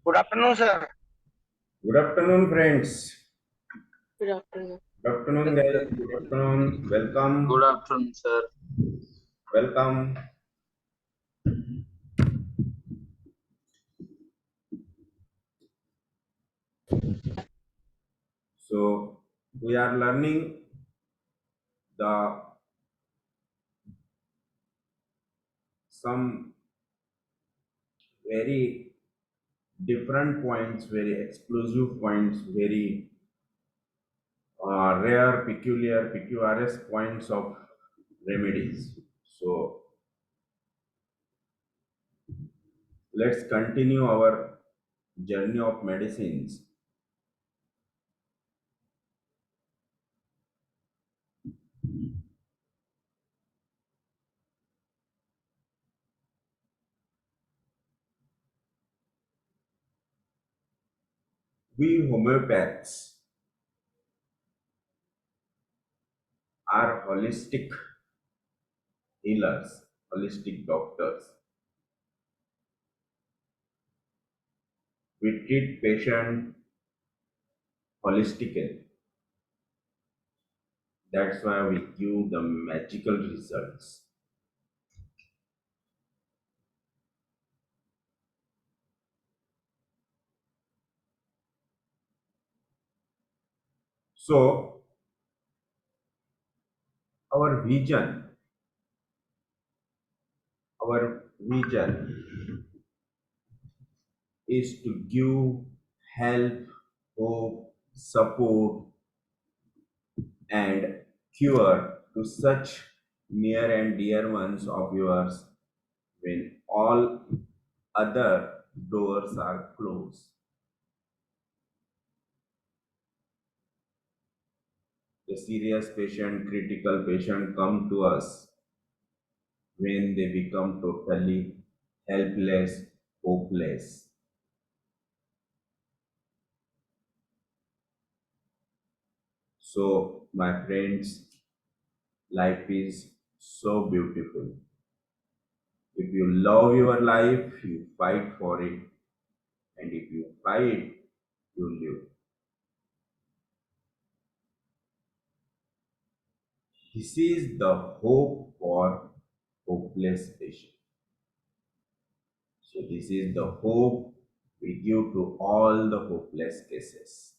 Good afternoon, sir. Good afternoon, friends. Good afternoon. Good afternoon, guys. Good afternoon. Good Welcome. afternoon, sir. Welcome. So, we are learning the some very different points, very exclusive points, very rare, peculiar, PQRS points of remedies. So, let's continue our journey of medicines. We homeopaths are holistic healers, holistic doctors. We treat patient holistically. That's why we give the magical results. So our vision, our vision is to give help, hope, support, and cure to such near and dear ones of yours when all other doors are closed. The serious patient, critical patient come to us when they become totally helpless, hopeless. So, my friends, life is so beautiful. If you love your life, you fight for it, and if you fight, you live. This is the hope for hopeless patient. So, this is the hope we give to all the hopeless cases.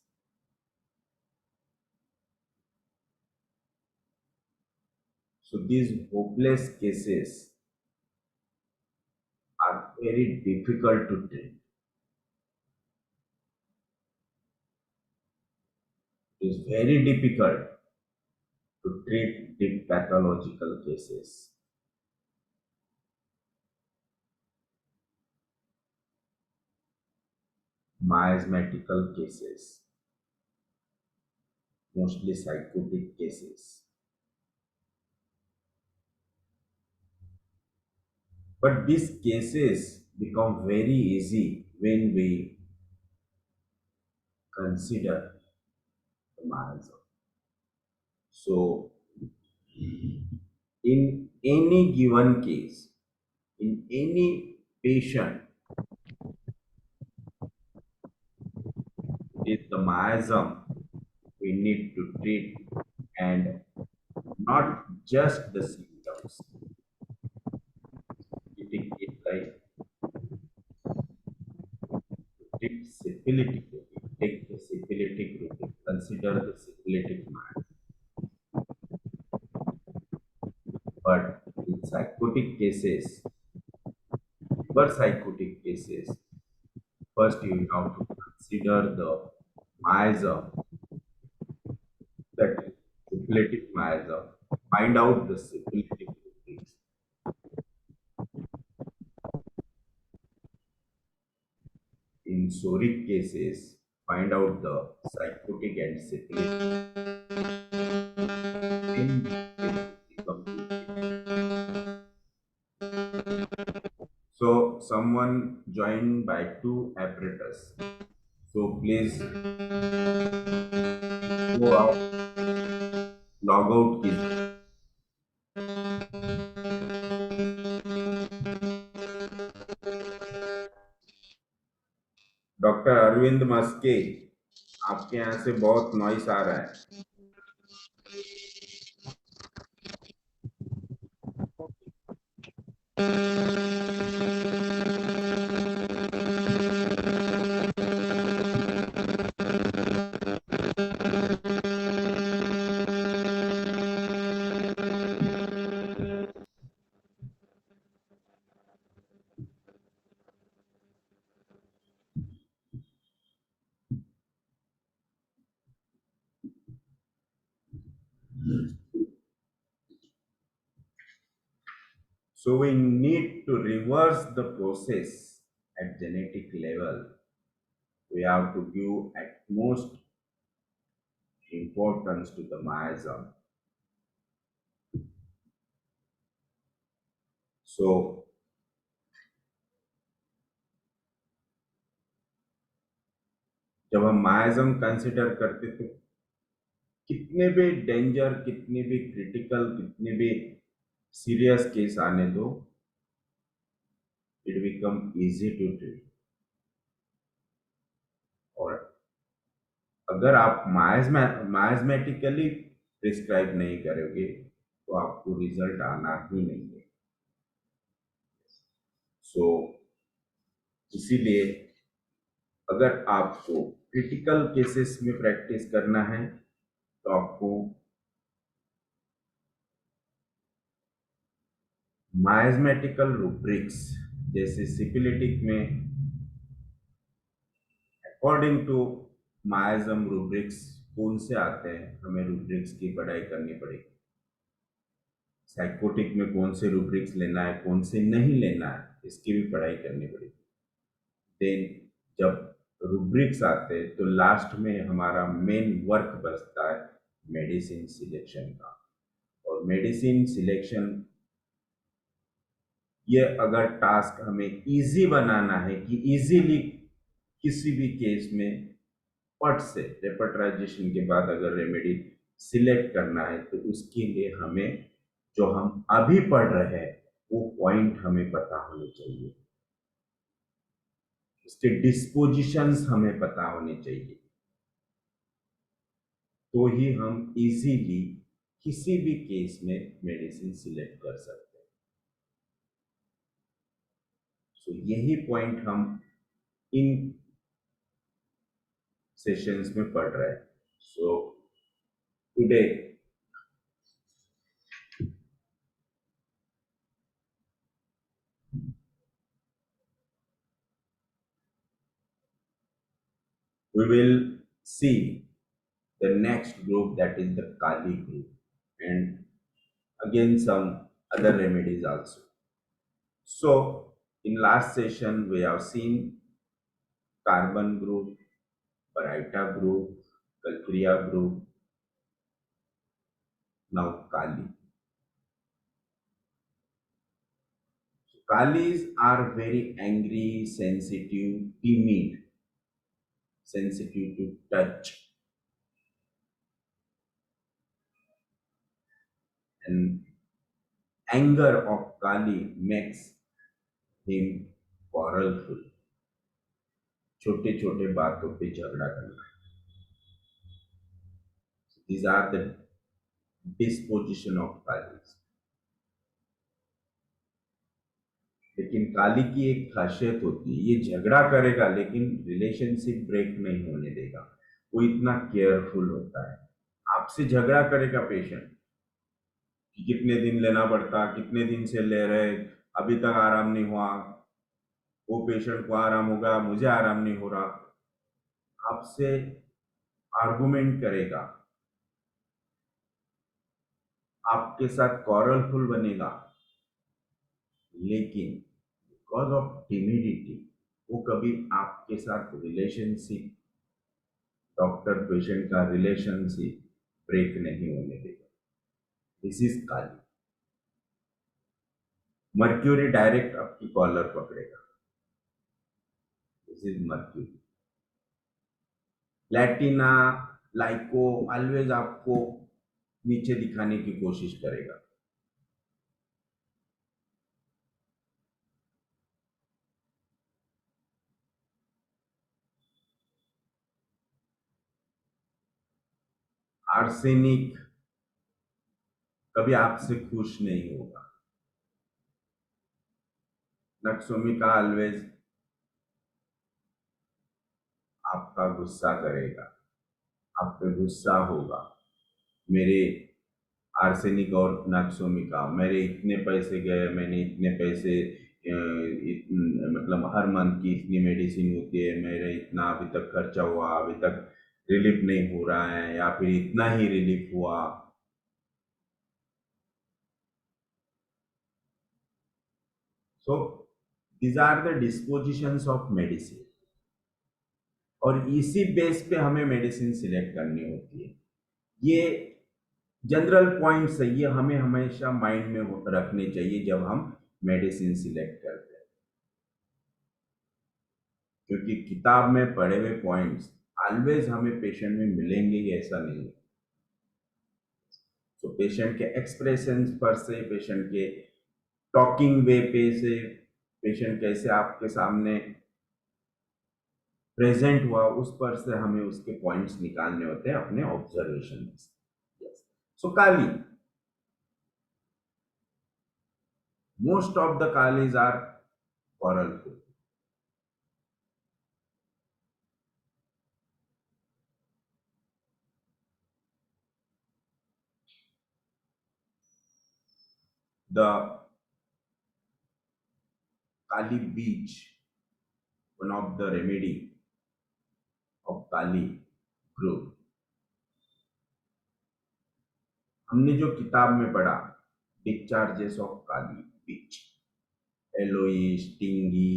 So, these hopeless cases are very difficult to treat. It is very difficult to treat deep pathological cases. Miasmatical cases, mostly psychotic cases. But these cases become very easy when we consider the miasm. So, in any given case, in any patient, it is the miasm we need to treat and not just the symptoms. Treating it like treat syphilitic routine, take the syphilitic routine, consider the syphilitic mind. But in psychotic cases, for psychotic cases, first you have to consider the miasm, that is syphilitic miasm, find out the syphilitic routines. In soric cases, find out the psychotic and syphilitic. Then these cases become easy. So someone joined by two apparatus. So please go out, log out कीजिए. गोविंद मस्के, आपके यहाँ से बहुत noise आ रहा है। So we need to reverse the process at genetic level. We have to give utmost importance to the miasm. So जब हम मायाजम consider करते तो कितने भी डेंजर, कितने भी क्रिटिकल, कितने भी सीरियस केस आने दो, it become easy to treat. और अगर आप मायाजमेटिकली प्रिस्क्राइब नहीं करोगे तो आपको रिजल्ट आना ही नहीं है। सो इसीलिए अगर आपको क्रिटिकल केसेस में प्रैक्टिस करना है तो आपको मायाजमेटिकल रूब्रिक्स, जैसे सिफिलिटिक में अकॉर्डिंग टू मायाजम रूब्रिक्स कौन से आते हैं, हमें रूब्रिक्स की पढ़ाई करनी पड़ेगी। साइकोटिक में कौन से रूब्रिक्स लेना है, कौन से नहीं लेना है, इसकी भी पढ़ाई करनी पड़ेगी। देन जब रूब्रिक्स आते हैं तो लास्ट में हमारा मेन वर्क बचता है मेडिसिन सिलेक्शन का। और मेडिसिन सिलेक्शन, ये अगर टास्क हमें इजी बनाना है कि इजीली किसी भी केस में पट से रेपर्टराइजेशन के बाद अगर रेमेडी सिलेक्ट करना है तो उसके लिए हमें जो हम अभी पढ़ रहे हैं वो पॉइंट हमें पता होने चाहिए, उसके डिस्पोजिशंस हमें पता होने चाहिए, तो ही हम इजीली किसी भी केस में मेडिसिन सिलेक्ट कर सकते हैं। सो यही पॉइंट हम इन सेशंस में पढ़ रहे हैं। So today we will see the next group, that is the Kali group, and again some other remedies also. So in last session we have seen carbon group, Paraita group, Calcrea group, now Kali. So Kalis are very angry, sensitive, timid, sensitive to touch, and anger of Kali makes him quarrelful. छोटे छोटे बातों पे झगड़ा करना। These are the disposition of Kalis. लेकिन काली की एक खासियत होती है, ये झगड़ा करेगा लेकिन रिलेशनशिप ब्रेक नहीं होने देगा। वो इतना केयरफुल होता है। आपसे झगड़ा करेगा पेशेंट कि कितने दिन लेना पड़ता, कितने दिन से ले रहे, अभी तक आराम नहीं हुआ, वो पेशेंट को आराम होगा, मुझे आराम नहीं हो रहा, आपसे आर्गुमेंट करेगा, आपके साथ कॉरलफुल बनेगा, लेकिन बिकॉज ऑफ टिमिडिटी वो कभी आपके साथ रिलेशनशिप, डॉक्टर पेशेंट का रिलेशनशिप ब्रेक नहीं होने देगा। This is Kali. Mercury direct आपकी कॉलर पकड़ेगा, दिस इज मर्क्यूरी। लैटिना, लाइको ऑलवेज आपको नीचे दिखाने की कोशिश करेगा। आर्सेनिक कभी आपसे खुश नहीं होगा। नक्सोमिका ऑलवेज आपका गुस्सा करेगा, आप पे गुस्सा होगा। मेरे आर्सेनिक और नक्सोमिका, मेरे इतने पैसे गए, मैंने इतने पैसे मतलब हर मंथ की इतनी मेडिसिन होती है, मेरे इतना अभी तक खर्चा हुआ, अभी तक रिलीफ नहीं हो रहा है, या फिर इतना ही रिलीफ हुआ। So these are the dispositions of medicine, और इसी बेस पे हमें मेडिसिन सिलेक्ट करनी होती है। ये जनरल पॉइंट्स है, ये हमें हमेशा माइंड में रखने चाहिए जब हम मेडिसिन सिलेक्ट करते हैं, क्योंकि किताब में पढ़े हुए पॉइंट्स ऑलवेज हमें पेशेंट में मिलेंगे ही ऐसा नहीं है। तो पेशेंट के एक्सप्रेशन पर से, पेशेंट के टॉकिंग वे पे से, पेशेंट कैसे आपके सामने प्रेजेंट हुआ, उस पर से हमें उसके पॉइंट्स निकालने होते हैं अपने ऑब्जर्वेशन में से। सो काली, most of the kalis are quarrelful. The Kali beach, one of the remedy of Kali group. हमने जो किताब में पढ़ा, discharges of Kali beach, alloy, stingy,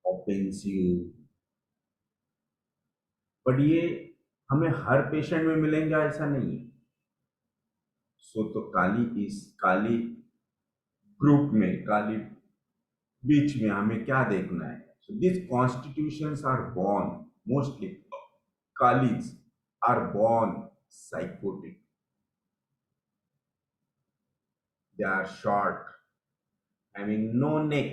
offensive, but ये हमें हर पेशेंट में मिलेंगे ऐसा नहीं है। सो तो काली, इस काली ग्रुप में, काली बीच में हमें क्या देखना है? So these constitutions are born, mostly Kalis are born psychotic. They are short, having no neck.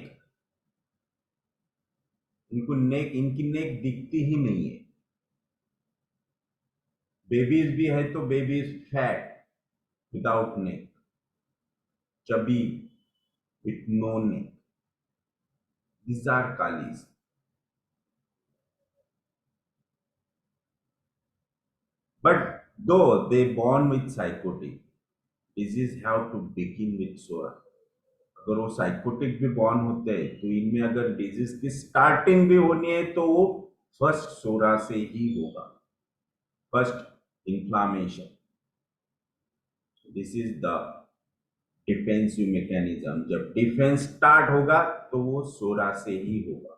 इनकी नेक दिखती ही नहीं है। बेबीज भी है तो babies fat, without neck, chubby, with no neck. These are Kalis. But though they born with psychotic, disease have to begin with Sora. अगर वो psychotic भी बॉर्न होते हैं तो इनमें अगर डिजीज की स्टार्टिंग भी होनी है तो वो फर्स्ट सोरा से ही होगा, first inflammation. This is the defensive mechanism. जब डिफेंस स्टार्ट होगा तो वो सोरा से ही होगा।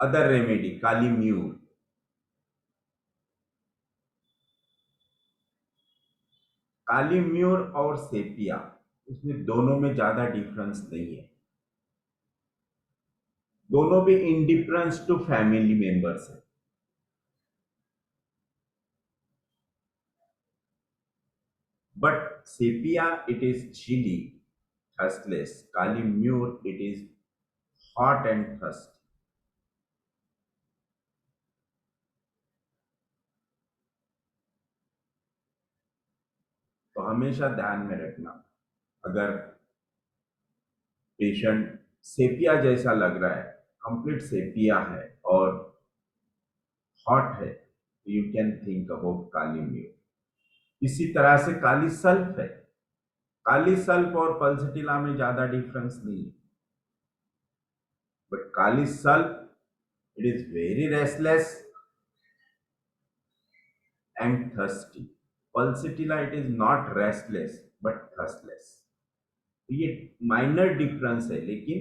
Other remedy, kali mur. Kali mur और सेपिया, इसमें दोनों में ज्यादा डिफरेंस नहीं है। दोनों भी इंडिफरेंस टू फैमिली मेंबर्स है। But sepia it is chilly, thirstless. Kali Mure it is hot and thirsty. तो हमेशा ध्यान में रखना, अगर पेशेंट सेपिया जैसा लग रहा है, कंप्लीट सेपिया है और हॉट है, you can think about kali mur. इसी तरह से काली सल्फ है। काली सल्फ और पल्सटिला में ज्यादा डिफरेंस नहीं है, but kali sulph it is very restless and thirsty. Pulsatilla it is not restless but thirstless. ये माइनर डिफरेंस है लेकिन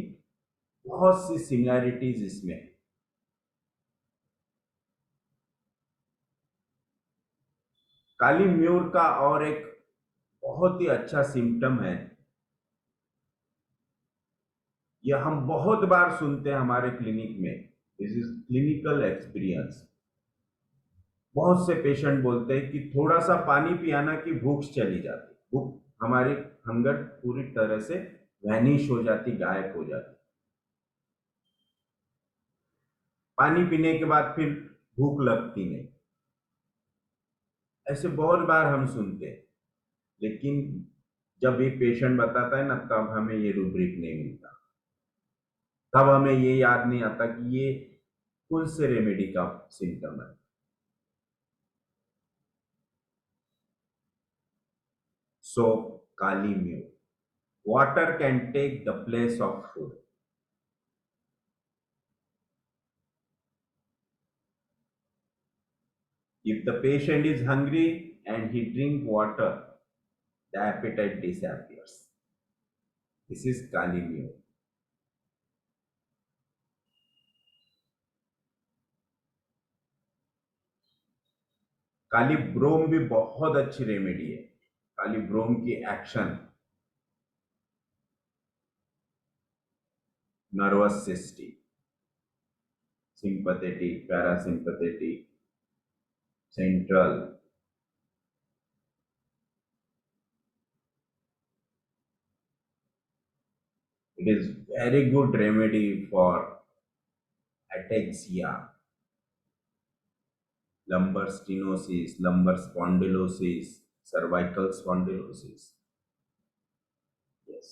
बहुत सी सिमिलैरिटीज इसमें है। काली म्यूर का और एक बहुत ही अच्छा सिम्टम है, यह हम बहुत बार सुनते हैं हमारे क्लिनिक में। This is clinical experience. बहुत से पेशेंट बोलते हैं कि थोड़ा सा पानी पियाना की भूख चली जाती, भूख हमारी हंगर पूरी तरह से वैनिश हो जाती, गायब हो जाती। पानी पीने के बाद फिर भूख लगती नहीं। ऐसे बहुत बार हम सुनते हैं, लेकिन जब ये पेशेंट बताता है ना, तब हमें ये रूब्रिक नहीं मिलता। तब हमें ये याद नहीं आता कि ये कौन से रेमेडी का सिम्टम है। सो काली mu, water can take the place of food. If the patient is hungry and he drink water, the appetite disappears. This is Kali Myo. काली ब्रोम भी बहुत अच्छी रेमेडी है। काली ब्रोम की action nervous system, sympathetic, parasympathetic, central. It is very good remedy for ataxia, lumbar stenosis, lumbar spondylosis, cervical spondylosis. Yes.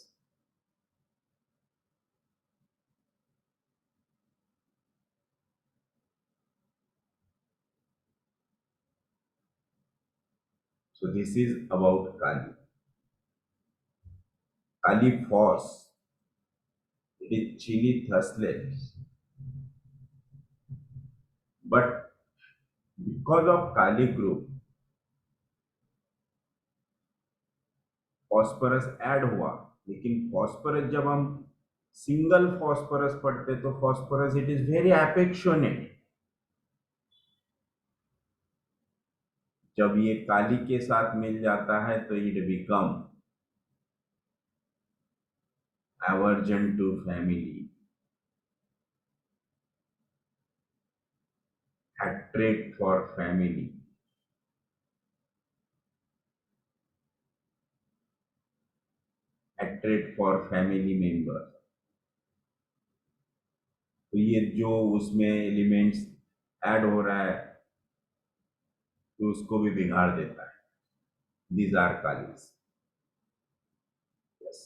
So this is about Kali. Kali Force. It is chilly thistlet. But because of Kali group, phosphorus add हुआ। लेकिन phosphorus जब हम single phosphorus पढ़ते तो phosphorus it is very affectionate. जब ये kali के साथ मिल जाता है तो it become aversion to family, hatred for family, hatred for family member। तो ये जो उसमें एलिमेंट्स ऐड हो रहा है तो उसको भी बिगाड़ देता है। These are kalis. Yes.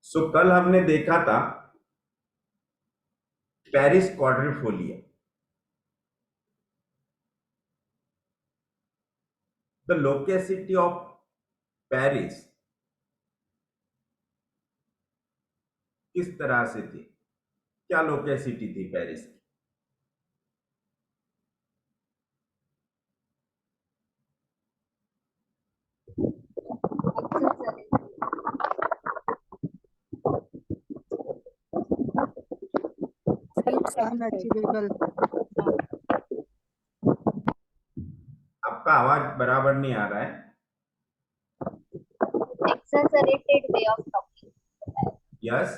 So कल हमने देखा था Paris quadrifolia. The loquacity of Paris किस तरह से थी, क्या लोकेसिटी थी पेरिस की? unachievable. आपका आवाज बराबर नहीं आ रहा है। Exaggerated way of talking. Yes,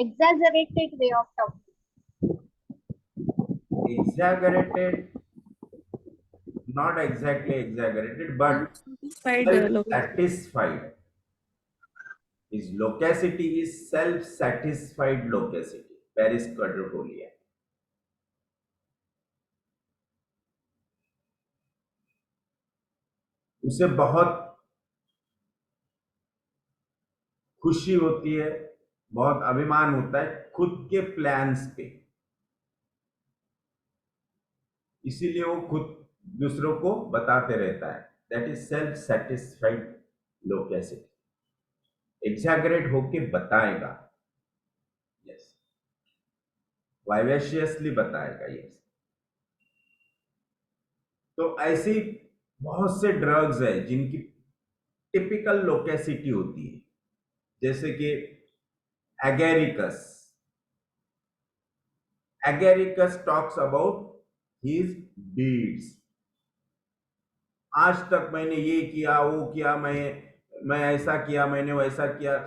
Exaggerated way of talking. exaggerated, not exactly exaggerated, but self-satisfied. His loquacity is self-satisfied loquacity. Paris quadrifolia. उसे बहुत खुशी होती है, बहुत अभिमान होता है खुद के प्लान्स पे, इसीलिए वो खुद दूसरों को बताते रहता है। That is self satisfied loquacity. Exaggerate होके बताएगा, यस, वाइवेशियसली बताएगा, यस। तो ऐसी बहुत से ड्रग्स है जिनकी टिपिकल लोकेसिटी होती है, जैसे कि agaricus. Agaricus talks about his deeds. आज तक मैंने ये किया, वो किया, मैं ऐसा किया, मैंने वैसा किया।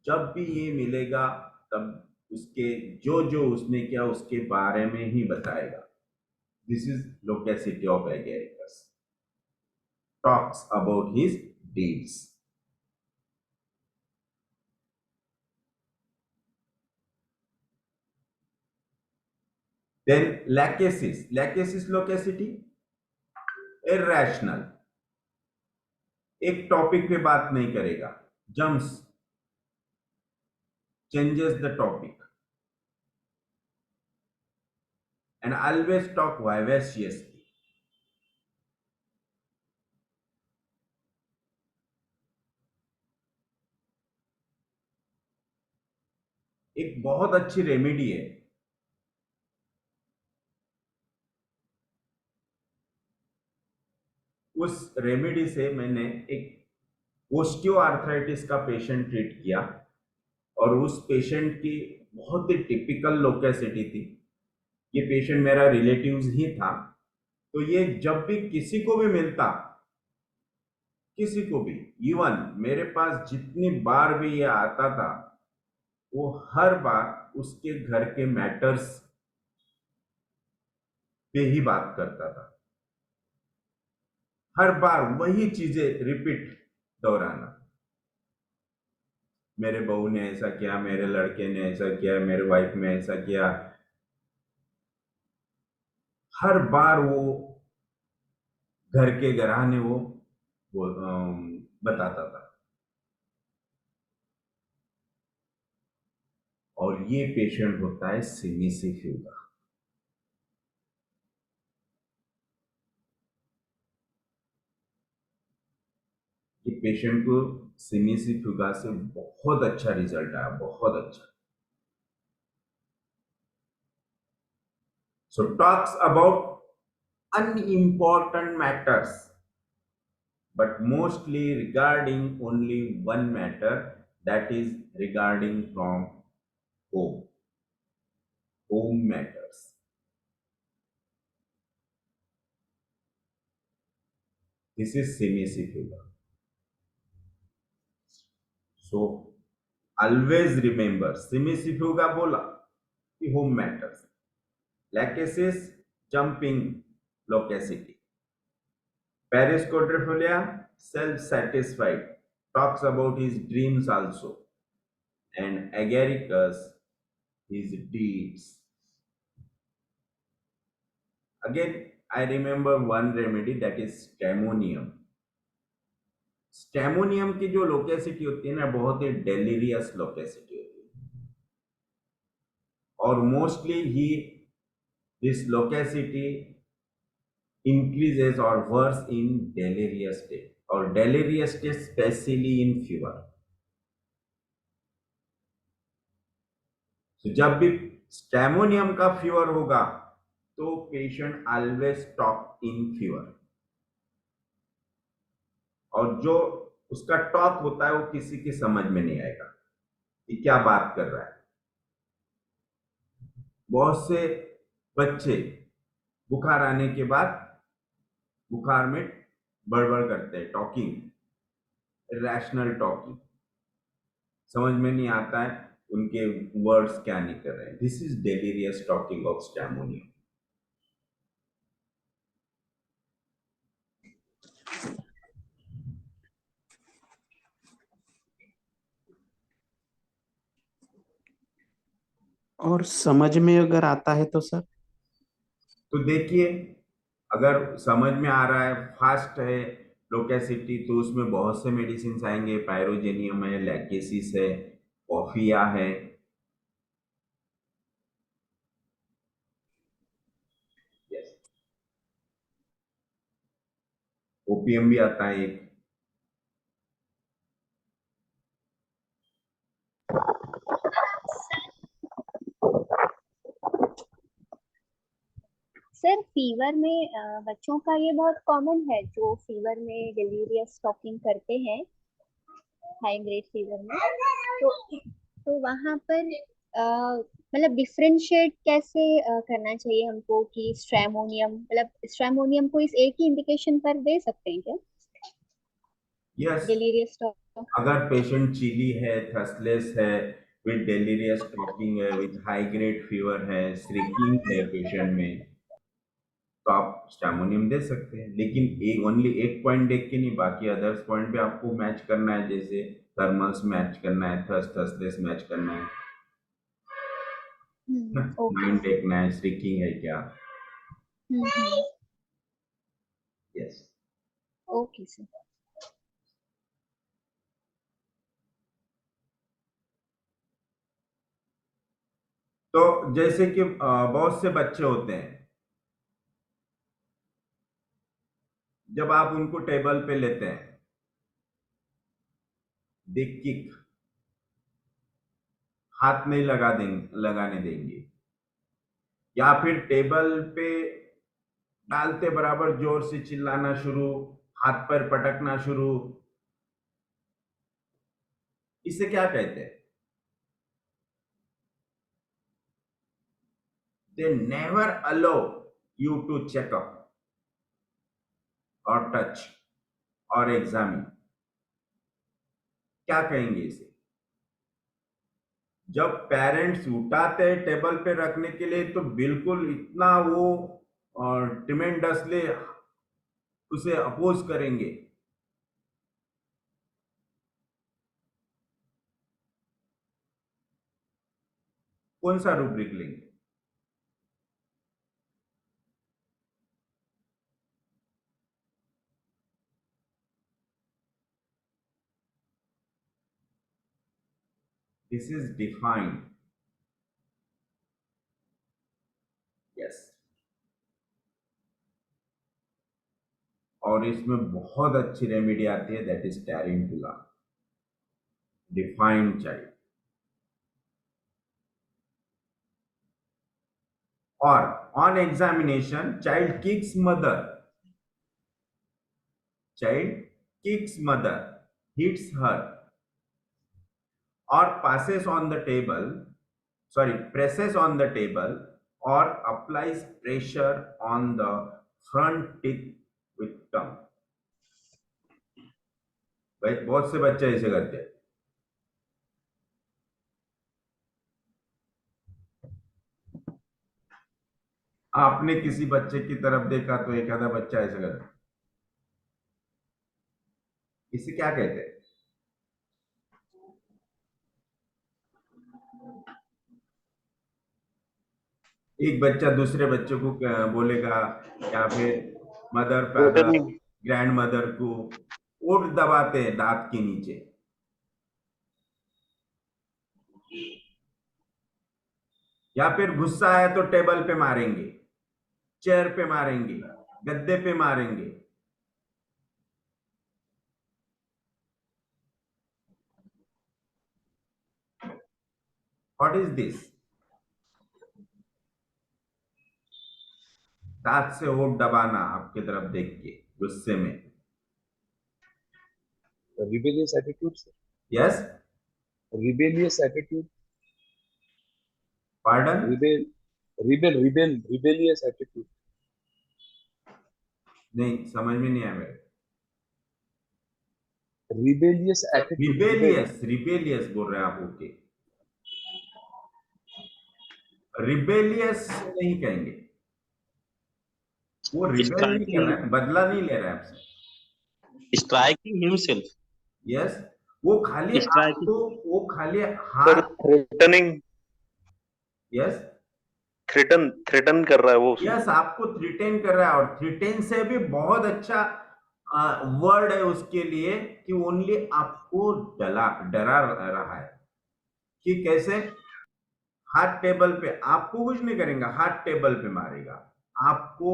जब भी ये मिलेगा तब उसके जो जो उसने किया उसके बारे में ही बताएगा. This is loquacity of agaricus. Talks about his deeds. Then lachesis. Lachesis loquacity. Irrational. एक टॉपिक पे बात नहीं करेगा. Jumps. Changes the topic. And always talk vivaciously. एक बहुत अच्छी रेमेडी है. उस रेमेडी से मैंने एक ओस्टियोआर्थराइटिस का पेशेंट ट्रीट किया और उस पेशेंट की बहुत ही टिपिकल लोकेसिटी थी. ये पेशेंट मेरा रिलेटिव्स ही था. तो ये जब भी किसी को भी मिलता, किसी को भी, इवन मेरे पास जितनी बार भी ये आता था, वो हर बार उसके घर के मैटर्स पे ही बात करता था. हर बार वही चीजें रिपीट दोहराना. मेरे बहू ने ऐसा किया, मेरे लड़के ने ऐसा किया, मेरे वाइफ ने ऐसा किया. हर बार वो घर के घराने वो बताता था. और ये पेशेंट होता है सिमिसिफ्यू का. ये पेशेंट को सिमिसिफ्यूगा से बहुत अच्छा रिजल्ट आया, बहुत अच्छा. So talks about unimportant matters, but mostly regarding only one matter, that is regarding from home. Home matters. This is semicifuga. So always remember, semicifuga bola कि home matters. Lachesis, jumping loquacity. Pariscotrifolia, self-satisfied, talks about his dreams also. And agaricus, his deeds. Again, I remember one remedy, that is stamonium. स्टेमोनियम की जो loquacity होती है ना, बहुत ही delirious loquacity होती है. और mostly he this loquacity increases or worse in delirious state, or delirious state especially in fever. तो जब भी स्टेमोनियम का फीवर होगा तो patient always talk in fever. और जो उसका टॉक होता है वो किसी की समझ में नहीं आएगा कि क्या बात कर रहा है. बहुत से बच्चे बुखार आने के बाद बुखार में बड़बड़ करते हैं, टॉकिंग, इरेशनल टॉकिंग. समझ में नहीं आता है उनके वर्ड्स क्या निकल रहे हैं. This is delirious talking of stramonium. और समझ में अगर आता है तो सर? तो देखिए, अगर समझ में आ रहा है, फास्ट है लोकेसिटी, तो उसमें बहुत से मेडिसिन आएंगे. पायरोजेनियम है, लैकेसिस है, कॉफिया है. यस, ओपीएम भी आता है एक. सर फीवर में बच्चों का ये बहुत कॉमन है, जो फीवर में डिलीरियस टॉकिंग करते हैं हाई ग्रेड फीवर में. तो वहां पर मतलब डिफरेंशिएट कैसे करना चाहिए हमको कि स्ट्रेमोनियम, मतलब स्ट्रेमोनियम को इस एक ही इंडिकेशन पर दे सकते हैं क्या यस, डिलीरियस टॉकिंग? अगर पेशेंट चिली है, थर्स्टलेस है, विथ डेलीरियस टॉकिंग है, विथ हाई ग्रेड फीवर है, श्रिकिंग है पेशेंट में, तो आप स्टैमोनियम दे सकते हैं। लेकिन एक ओनली एक पॉइंट देख के नहीं, बाकी अदर्स पॉइंट पे आपको मैच करना है, जैसे थर्मल्स मैच करना है, थर्स्टलेस मैच करना है, ओके माइंड देखना है, श्रिकिंग है क्या। यस। Okay sir. तो जैसे कि बहुत से बच्चे होते हैं, जब आप उनको टेबल पे लेते हैं, दे किक, हाथ नहीं लगाने देंगे, या फिर टेबल पे डालते बराबर जोर से चिल्लाना शुरू, हाथ पैर पटकना शुरू। इसे क्या कहते हैं? They never allow you to checkup और टच और एग्जामिन। क्या कहेंगे इसे? जब पेरेंट्स उठाते हैं टेबल पे रखने के लिए, तो बिल्कुल इतना वो और ट्रिमेंडसली उसे अपोज करेंगे। कौन सा रूब्रिक लेंगे? This is defined. यस। और इसमें बहुत अच्छी रेमेडी आती है, दैट इज टैरेंटुला, डिफाइंड चाइल्ड। और on examination child kicks mother, hits her, or presses on the table, or applies pressure on the front teeth with tongue। भाई बहुत से बच्चे ऐसे करते हैं। आपने किसी बच्चे की तरफ देखा तो एक आधा बच्चा ऐसे करता है। इसे क्या कहते हैं? एक बच्चा दूसरे बच्चे को बोलेगा, या फिर मदर फादर ग्रैंड मदर को ओठ दबाते हैं दांत के नीचे। या फिर गुस्सा है तो टेबल पे मारेंगे, चेयर पे मारेंगे, गद्दे पे मारेंगे। What is this? दांत से होठ दबाना आपकी तरफ देख के गुस्से में। rebellious attitude, sir. Yes. Rebellious attitude. Pardon? Rebellious attitude. नहीं, समझ में नहीं आया मेरे। Rebellious attitude. रिबेलियस बोल रहे हैं आप? ओके, रिबेलियस नहीं कहेंगे, वो रिबेल नहीं कर रहा है, बदला नहीं ले रहा है आपसे। Striking himself. यस, वो खाली Striking. आपको, वो खाली हाथ। थ्रेटनिंग, यस, थ्रेटन कर रहा है वो। यस, आपको थ्रिटेन कर रहा है। और थ्रिटेन से भी बहुत अच्छा वर्ड है उसके लिए, कि ओनली आपको डरा रहा है। कि कैसे? हाथ टेबल पे, आपको कुछ नहीं करेगा, हाथ टेबल पे मारेगा, आपको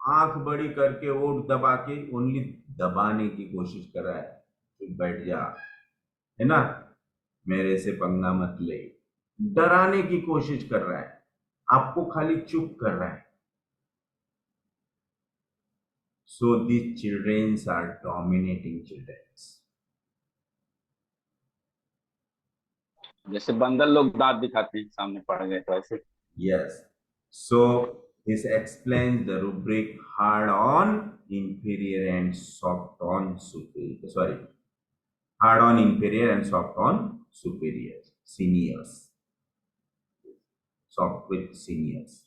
आंख बड़ी करके ओठ दबा के ओनली दबाने की कोशिश कर रहा है। तो बैठ जा, है ना, मेरे से पंगा मत ले, डराने की कोशिश कर रहा है, आपको खाली चुप कर रहा है। So these children are dominating children. जैसे बंदर लोग दांत दिखाते हैं सामने पड़ गए तो ऐसे। Yes. So this explains the rubric hard on inferior and soft on superior. Sorry, hard on inferior and soft on superior. seniors. Soft with seniors.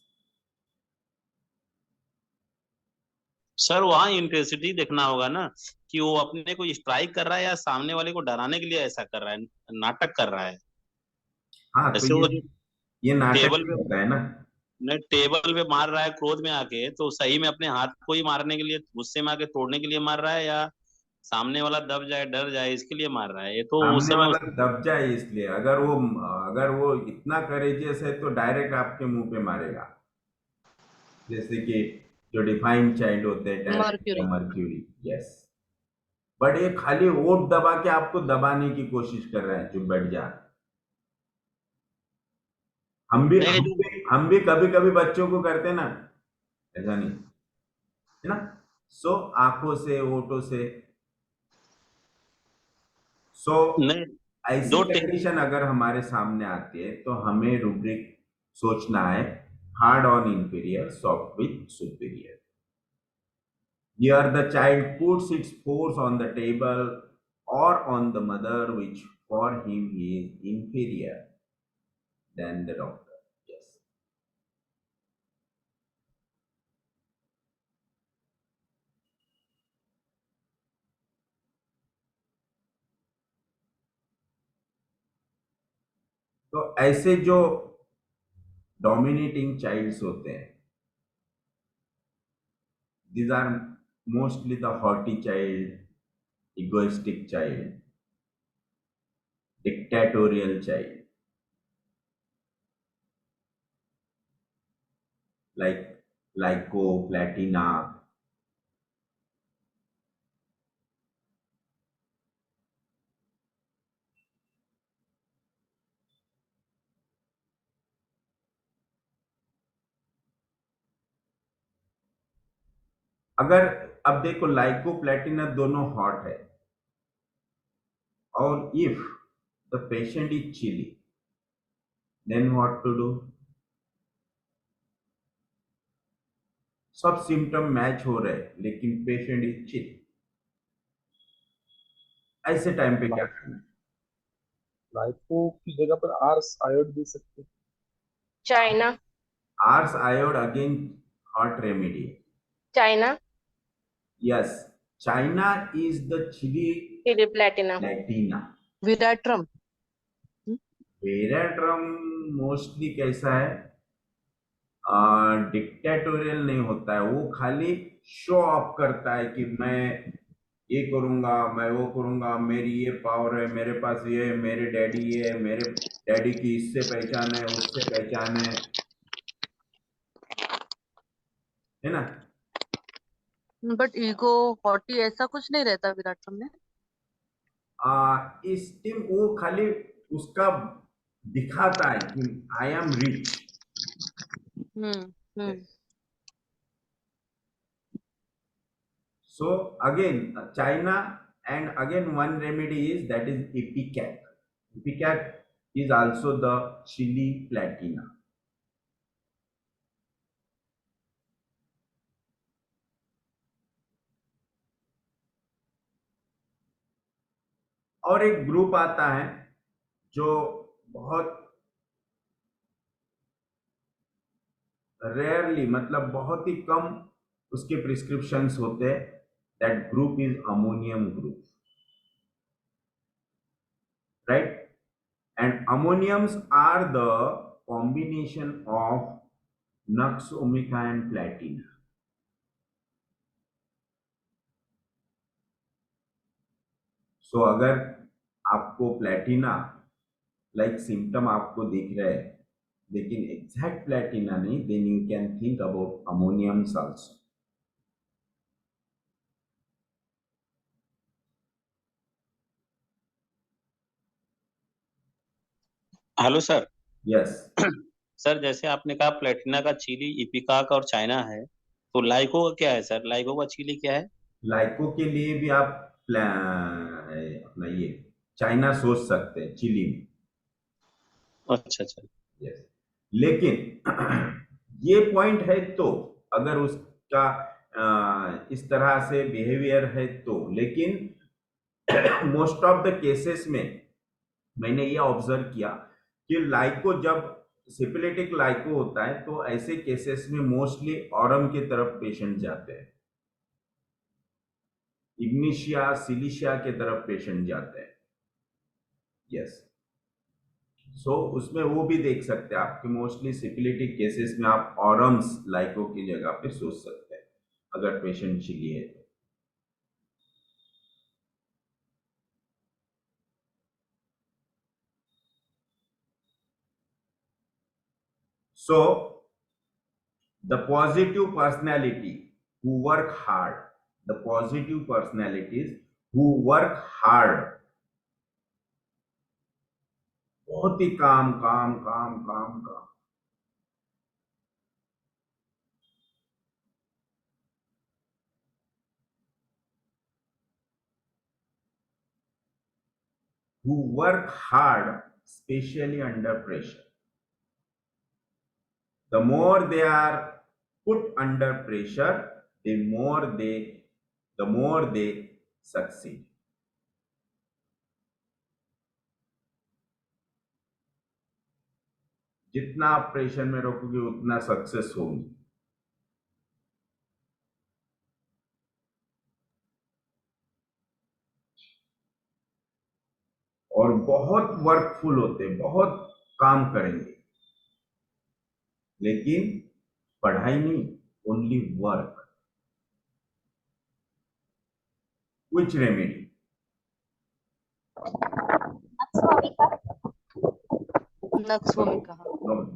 Sir वहाँ इंटेंसिटी देखना होगा ना कि वो अपने को स्ट्राइक कर रहा है या सामने वाले को डराने के लिए ऐसा कर रहा है, नाटक कर रहा है। हाँ, तो जैसे वो ये नाटक टेबल ही पे होता है ना। नहीं, टेबल पे मार रहा है क्रोध में आके, तो सही में अपने हाथ को ही मारने के लिए, गुस्से में आके तोड़ने के लिए मार रहा है, या सामने वाला दब जाए डर जाए इसके लिए मार रहा है? ये तो उस सामने समय वाला दब जाए इसलिए। अगर वो इतना करेजियस है तो डायरेक्ट आपके मुंह पे मारेगा। जैसे कि जो डिफाइंड चाइल्ड होते हैं, मर्क्यूरी, यस। बट ये खाली वोट दबा के आपको दबाने की कोशिश कर रहे हैं, चुप बैठ जा। हम भी कभी कभी बच्चों को करते ना, ऐसा नहीं है ना। सो आंखों से, होठों से। सो नहीं, ऐसी कंडीशन अगर हमारे सामने आती है तो हमें रूब्रिक सोचना है, hard on inferior, soft with superior. Here the child puts its force on the table or on the mother, which for him is inferior than the doctor. Yes. तो ऐसे जो डोमिनेटिंग चाइल्ड्स होते हैं, these are mostly the haughty child, egoistic child, dictatorial child, like Lyco, Platina. अगर अब देखो, लाइको Platina दोनों hot है, और if the patient is chilly, then what to do? सब सिम्टम मैच हो रहे लेकिन पेशेंट इज चिल। ऐसे टाइम पे क्या करना है? लाइको की जगह पर आर्स आयोड दे सकते हैं। China, ars iod again hot remedy. China, yes, China is the chilly platina, platina. Veratrum. Veratrum mostly कैसा है, डिक्टेटोरियल नहीं होता है, वो खाली शो ऑफ करता है कि मैं ये करूंगा, मैं वो करूंगा, मेरी ये पावर है, मेरे पास ये है, मेरे डैडी ये है, मेरे डैडी की इससे पहचान है, उससे पहचान है ना। बट ईगो हॉटी ऐसा कुछ नहीं रहता विराट्रम में। इस टीम वो खाली उसका दिखाता है कि I am rich. So again, China, and again one remedy is that is Ipecac. Ipecac is also the chili platina. और एक ग्रुप आता है जो बहुत रेयरली, मतलब बहुत ही कम उसके प्रिस्क्रिप्शंस होते हैं। That group is ammonium group, right? And ammoniums are the combination of Nux vomica and platina. So अगर आपको प्लेटिना लाइक सिम्टम आपको दिख रहे हैं लेकिन एग्जैक्ट प्लेटिना नहीं, then you can think about ammoniums also. Hello sir. Yes. Sir जैसे आपने कहा प्लेटिना का चिली, इपिकाक और चाइना है, तो लाइको का क्या है सर? लाइको का चिली क्या है? लाइको के लिए भी आप अपना ये चाइना सोच सकते हैं चिली में। अच्छा अच्छा। यस, लेकिन ये पॉइंट है तो अगर उसका इस तरह से बिहेवियर है तो, लेकिन मोस्ट ऑफ द केसेस में मैंने ये ऑब्जर्व किया कि लाइको जब सिफिलिटिक लाइको होता है तो ऐसे केसेस में मोस्टली ऑरम की तरफ पेशेंट जाते हैं, इग्निशिया सिलिशिया के तरफ पेशेंट जाते हैं। यस, सो उसमें वो भी देख सकते हैं आप कि मोस्टली सिफिलिटिक केसेस में आप ऑरम्स लाइको की जगह पे सोच सकते हैं अगर पेशेंट चिली है तो। So, the positive personality who work hard, the positive personalities who work hard, बहुत ही काम काम काम काम काम, who work hard, especially under pressure. The more they are put under pressure, the more they succeed. जितना आप प्रेशर में रखोगे उतना सक्सेस होगी। और बहुत वर्कफुल होते हैं, बहुत काम करेंगे, लेकिन पढ़ाई नहीं, only work. Which remedy? Nux vomica.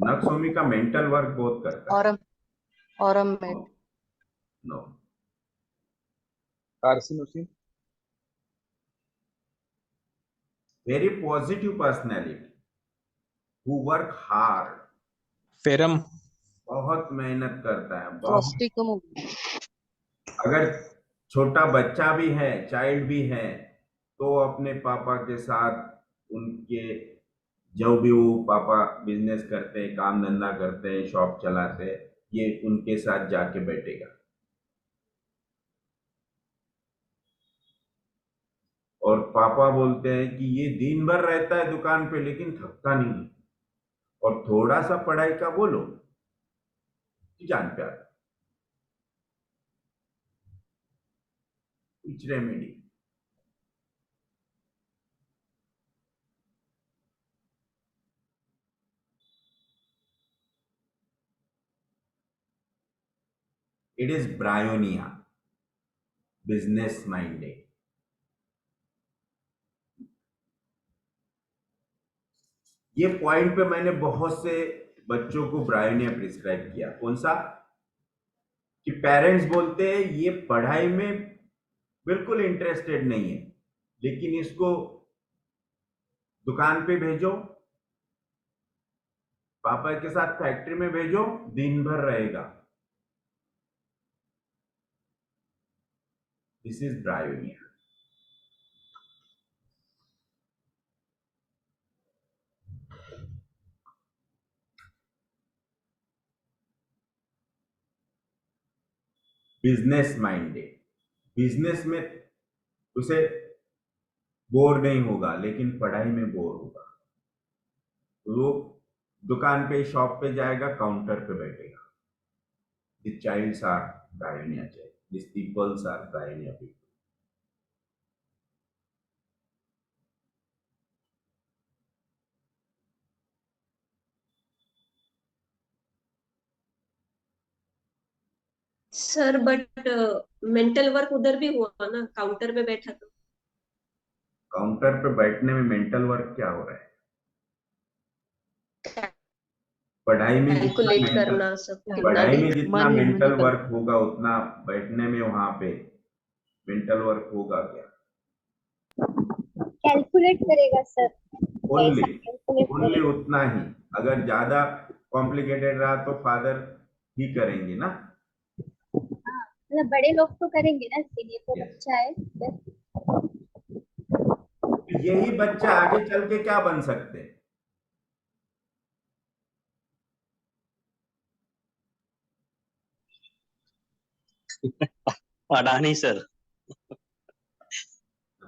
Nux vomica mental work बहुत करता है। ऑरम में no, carcinosin. Very positive personality who work hard, ferrum. बहुत मेहनत करता है, बहुत। फ्रॉस्टिकम। अगर छोटा बच्चा भी है, चाइल्ड भी है, तो अपने पापा के साथ उनके, जब भी वो पापा बिजनेस करते हैं, काम धंधा करते हैं, शॉप चलाते हैं, ये उनके साथ जाके बैठेगा। और पापा बोलते हैं कि ये दिन भर रहता है दुकान पे लेकिन थकता नहीं, और थोड़ा सा पढ़ाई का बोलो कि जान पे आता। Which remedy? It is bryonia, business minded. ये पॉइंट पे मैंने बहुत से बच्चों को ब्रायोनिया प्रिस्क्राइब किया। कौन सा? कि पेरेंट्स बोलते हैं ये पढ़ाई में बिल्कुल इंटरेस्टेड नहीं है, लेकिन इसको दुकान पे भेजो, पापा के साथ फैक्ट्री में भेजो, दिन भर रहेगा। This is bryonia. Business minded, business में उसे बोर नहीं होगा, लेकिन पढ़ाई में बोर होगा। वो दुकान पे, शॉप पे जाएगा, काउंटर पे बैठेगा। The childs are bryonia child, this peoples are bryonia people. Sir but mental work उधर भी हुआ ना, काउंटर पे बैठा तो। काउंटर पे बैठने में मेंटल वर्क क्या हो रहा है? पढ़ाई में जितना कैलकुलेट मेंटल, करना सब कितना पढ़ाई भी। में जितना मेंटल वर्क होगा उतना बैठने में वहां पे मेंटल वर्क होगा क्या? कैलकुलेट करेगा सर, ओनली कैलकुलेट ओनली करेगा। उतना ही। अगर ज्यादा कॉम्प्लिकेटेड रहा तो फादर ही करेंगे ना। हाँ, मतलब बड़े लोग तो करेंगे ना, इसीलिए तो Yes. बच्चा है बस। यही बच्चा आगे चल के क्या बन सकते हैं? अडानी सर।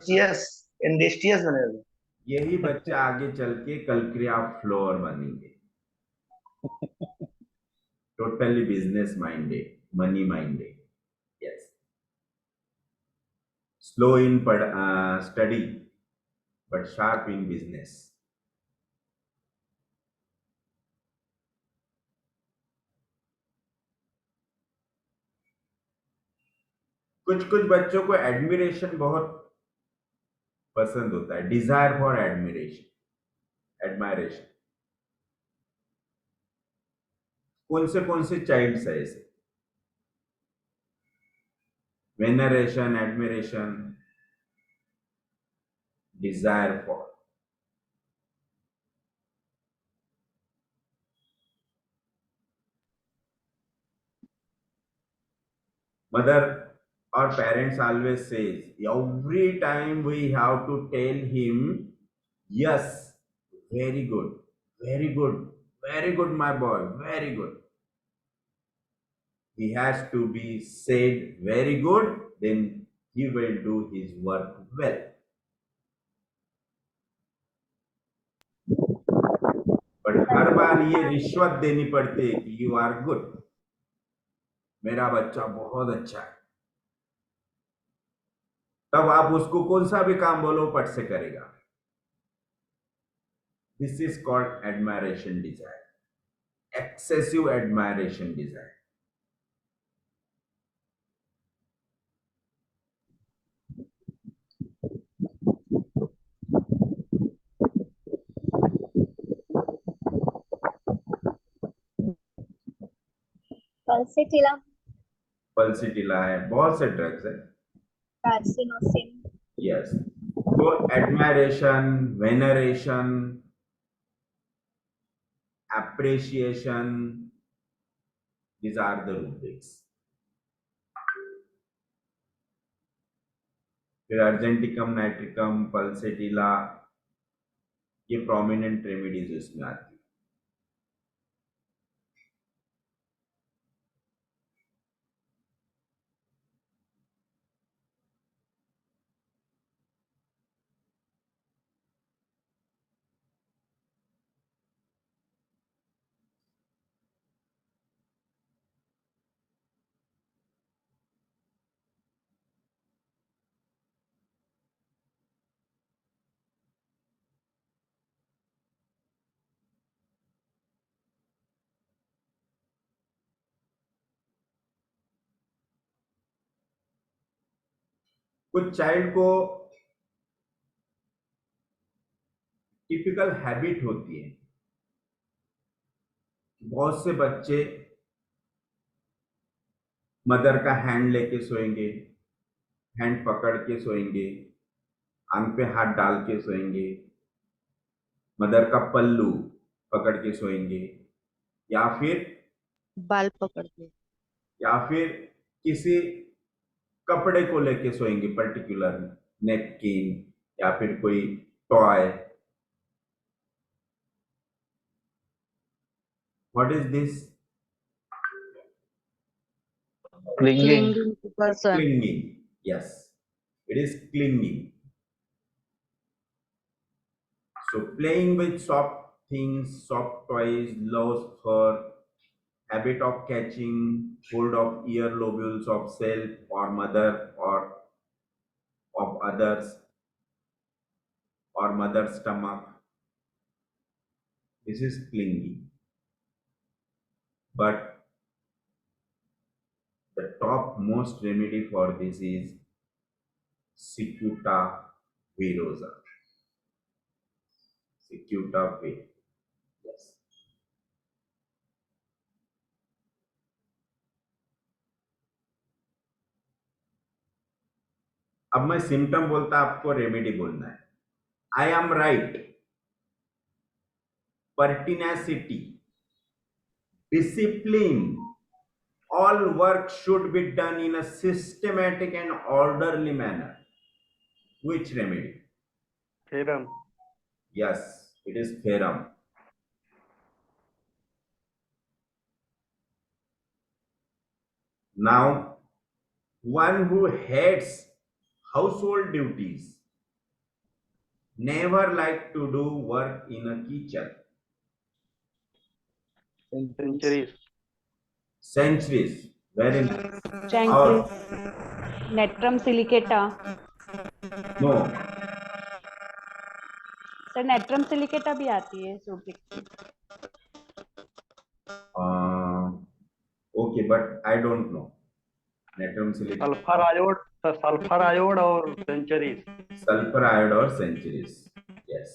यस, इंडस्ट्रियस बनेगा। यही बच्चा आगे चल के कलक्रिया फ्लोर बनेंगे. Totally business minded, money minded. Yes. Slow in study, but sharp in business. कुछ कुछ बच्चों को एडमिरेशन बहुत पसंद होता है. Desire for admiration. कौन से चाइल्ड्स है ऐसे? Veneration, admiration, desire for. Mother or parents always says, every time we have to tell him, yes, very good, very good, very good, my boy, very good. He has to be said very good, then he will do his work well. But हर बार ये रिश्वत देनी पड़ती है कि you are good, मेरा बच्चा बहुत अच्छा है. तब आप उसको कौन सा भी काम बोलो पट से करेगा. This is called admiration desire. Excessive admiration desire. Pulsatilla, pulsatilla है, बहुत से ड्रग्स है. कार्सिनोसिन. यस. तो admiration, veneration, appreciation, these are the rubrics. फिर अर्जेंटिकम, नाइट्रिकम, पल्सेटिला, ये प्रोमिनेंट रेमेडीज उसमें आती है. कुछ चाइल्ड को टिपिकल हैबिट होती है. बहुत से बच्चे मदर का हैंड लेके सोएंगे, हैंड पकड़ के सोएंगे, आंख पे हाथ डाल के सोएंगे, मदर का पल्लू पकड़ के सोएंगे, या फिर बाल पकड़ के, या फिर किसी कपड़े को लेके सोएंगे, पर्टिकुलर नेपकिन या फिर कोई toy. What is this? Clinging. clinging to person. Clinging. Yes, it is clinging. So playing with soft things, soft toys, loves fur, habit of catching hold of ear lobules of self or mother or of others or mother's stomach. This is clinging. But the top most remedy for this is Cicuta virosa. Cicuta vir. Yes. अब मैं symptom बोलता, आपको remedy बोलना है. I am right. Pertinacity, discipline. All work should be done in a systematic and orderly manner. Which remedy? Theorem. Yes, it is theorem. Now, one who hates household duties, never like to do work in a kitchen. centuries. Centuries. Very nice. Centuries. और Natrum silicata. no. Sir natrum silicata भी आती है सूर्य की। Okay, but I don't know. Natrum silicate. Sulphur iod और centuries. Sulfur iode or centuries. Yes.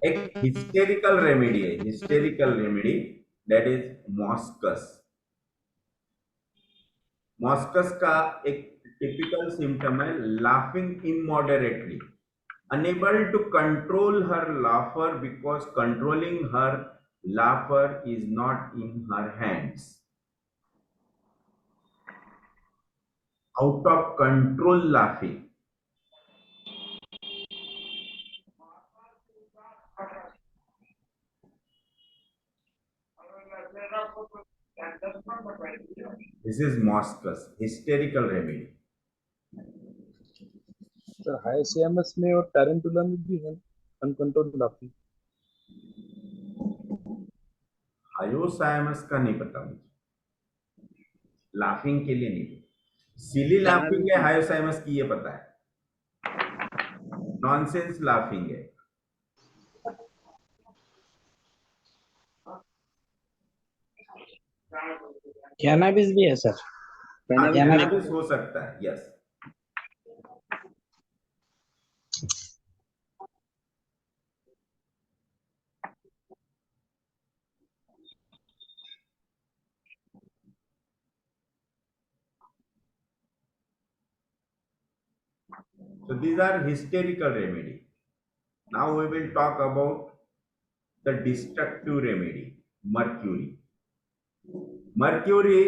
एक hysterical remedy है, hysterical remedy, that is Moschus. Moschus का एक typical symptom है laughing immoderately, unable to control her laughter because controlling her laughter is not in her hands. Out of control laughing. This is Moschus, hysterical remedy. Sir high CMS में और टैरेंटुला में भी है uncontrolled laughing. हायोसायमस का नहीं पता मुझे, लाफिंग के लिए नहीं। सिली लाफिंग है, हायोसायमस की ये पता है। नॉनसेंस लाफिंग है। कैनाबिस भी है सर। कैनाबिस हो सकता है, yes. So these are hysterical remedy. Now we will talk about the destructive remedy, mercury. Mercury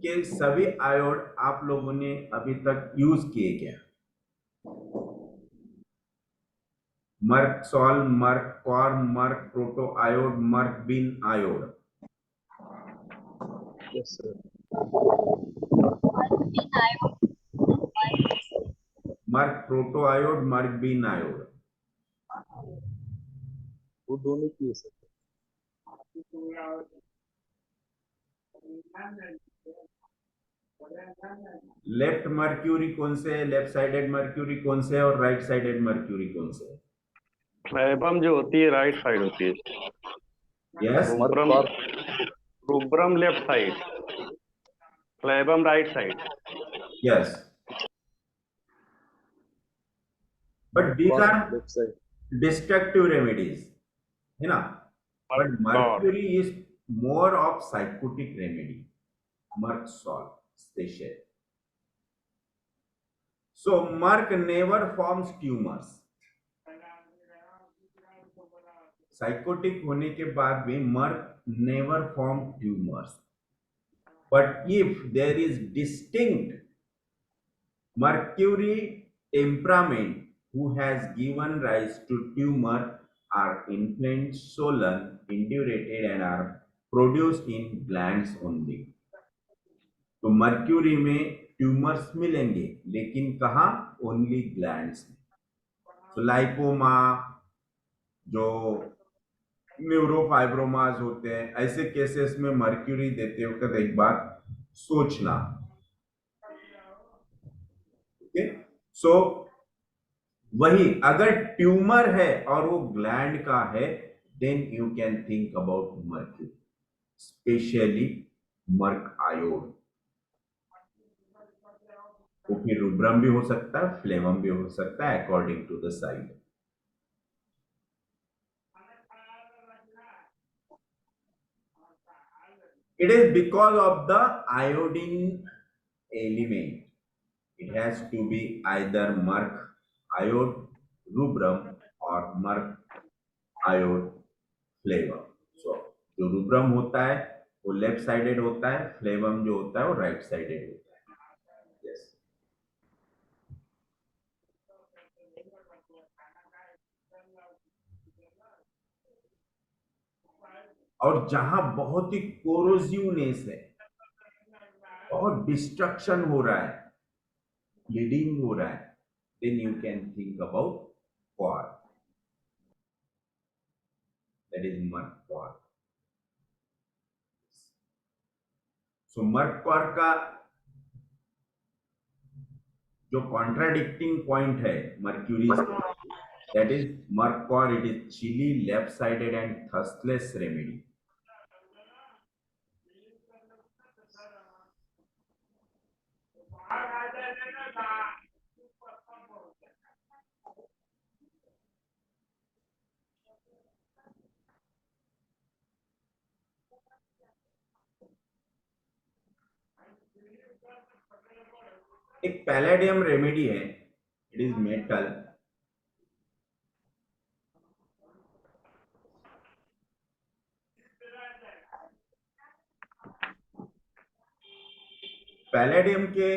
के सभी आयोड आप लोगों ने अभी तक यूज किए क्या? Merc sol, merc cor, merc proto iod, merc bin iod. Yes sir. Merc proto iod, merc bin iod, वो दोनों किए सर। लेफ्ट मर्क्यूरी कौन से है, लेफ्ट साइडेड मर्क्यूरी कौन से है, और राइट साइडेड मर्क्यूरी कौन से है? फ्लेबम जो होती है राइट साइड होती है। Yes. Rubrum left side, flavum right side. Yes, but these are destructive remedies, है ना? But mercury is more of sycotic remedy, merc salt special. So Merck never forms tumors. Psychotic होने के बाद भी Merck never form tumors. But if there is distinct mercury temperament who has given rise to tumor are inflamed, swollen, indurated and are produced in glands only. तो mercury में tumours मिलेंगे, लेकिन कहाँ? Only glands में. तो lipoma, जो न्यूरोफाइब्रोमास होते हैं, ऐसे केसेस में मर्क्यूरी देते वक्त एक बार सोचना. ओके, सो वही अगर ट्यूमर है और वो ग्लैंड का है, then you can think about mercury, specially merc iod. वो फिर रूब्रम भी हो सकता है, फ्लेमम भी हो सकता है, according to the side. It is because of the iodine element. It has to be either Merck iode rubrum or Merck iode flavum. So जो रूब्रम होता है वो लेफ्ट साइडेड होता है, फ्लेवम जो होता है वो राइट साइडेड होता है. Yes. और जहां बहुत ही कोरोसिवनेस है, बहुत डिस्ट्रक्शन हो रहा है, ब्लीडिंग हो रहा है, then you can think about quad. That is murk quad. So murk quad का जो कॉन्ट्राडिक्टिंग पॉइंट है mercury, that is murk quad, it is chilly, left-sided and thirstless remedy. एक पैलेडियम रेमेडी है, इट इज मेटल. पैलेडियम के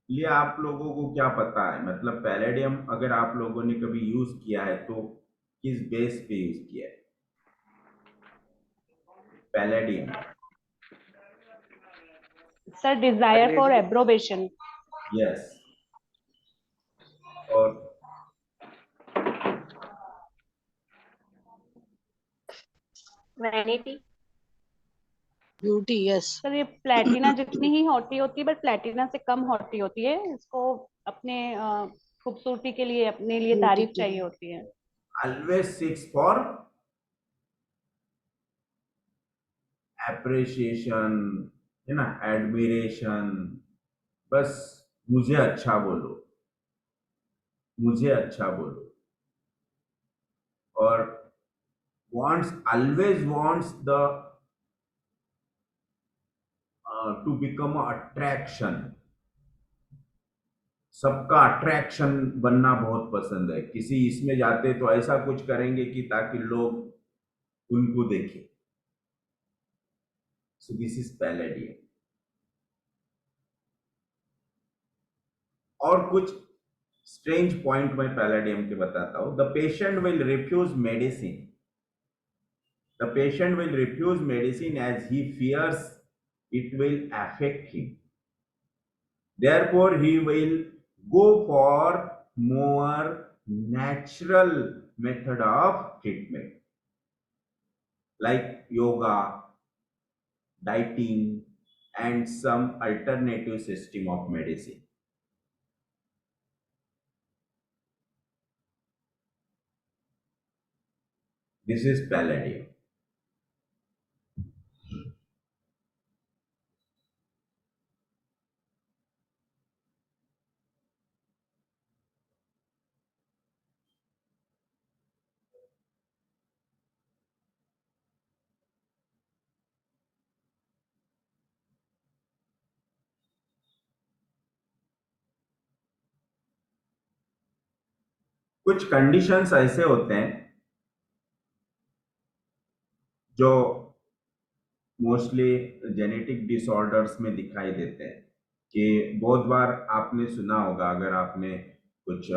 लिए आप लोगों को क्या पता है, मतलब पैलेडियम अगर आप लोगों ने कभी यूज किया है तो किस बेस पे यूज किया है palladium? Sir desire for approbation. Yes. और वैनिटी. ब्यूटी. यस सर ये प्लेटिना जितनी ही हॉटी होती है बट प्लेटिना से कम हॉटी होती है. इसको अपने खूबसूरती के लिए, अपने लिए तारीफ चाहिए होती है. ऑलवेज सिक्स फॉर एप्रिसिएशन, है ना, एडमिरेशन. बस मुझे अच्छा बोलो, मुझे अच्छा बोलो. और wants, always wants the to become a attraction. सबका अट्रैक्शन बनना बहुत पसंद है. किसी इसमें जाते तो ऐसा कुछ करेंगे कि ताकि लोग उनको देखें. So this is palladium. और कुछ स्ट्रेंज पॉइंट मैं पैलेडियम के बताता हूं. The patient will refuse medicine. The patient will refuse medicine as he fears it will affect him. Therefore, he will go for more natural method of treatment, like yoga, dieting, and some alternative system of medicine. This is Palladium. कुछ conditions ऐसे होते हैं जो mostly genetic disorders में दिखाई देते हैं. कि बहुत बार आपने सुना होगा, अगर आपने कुछ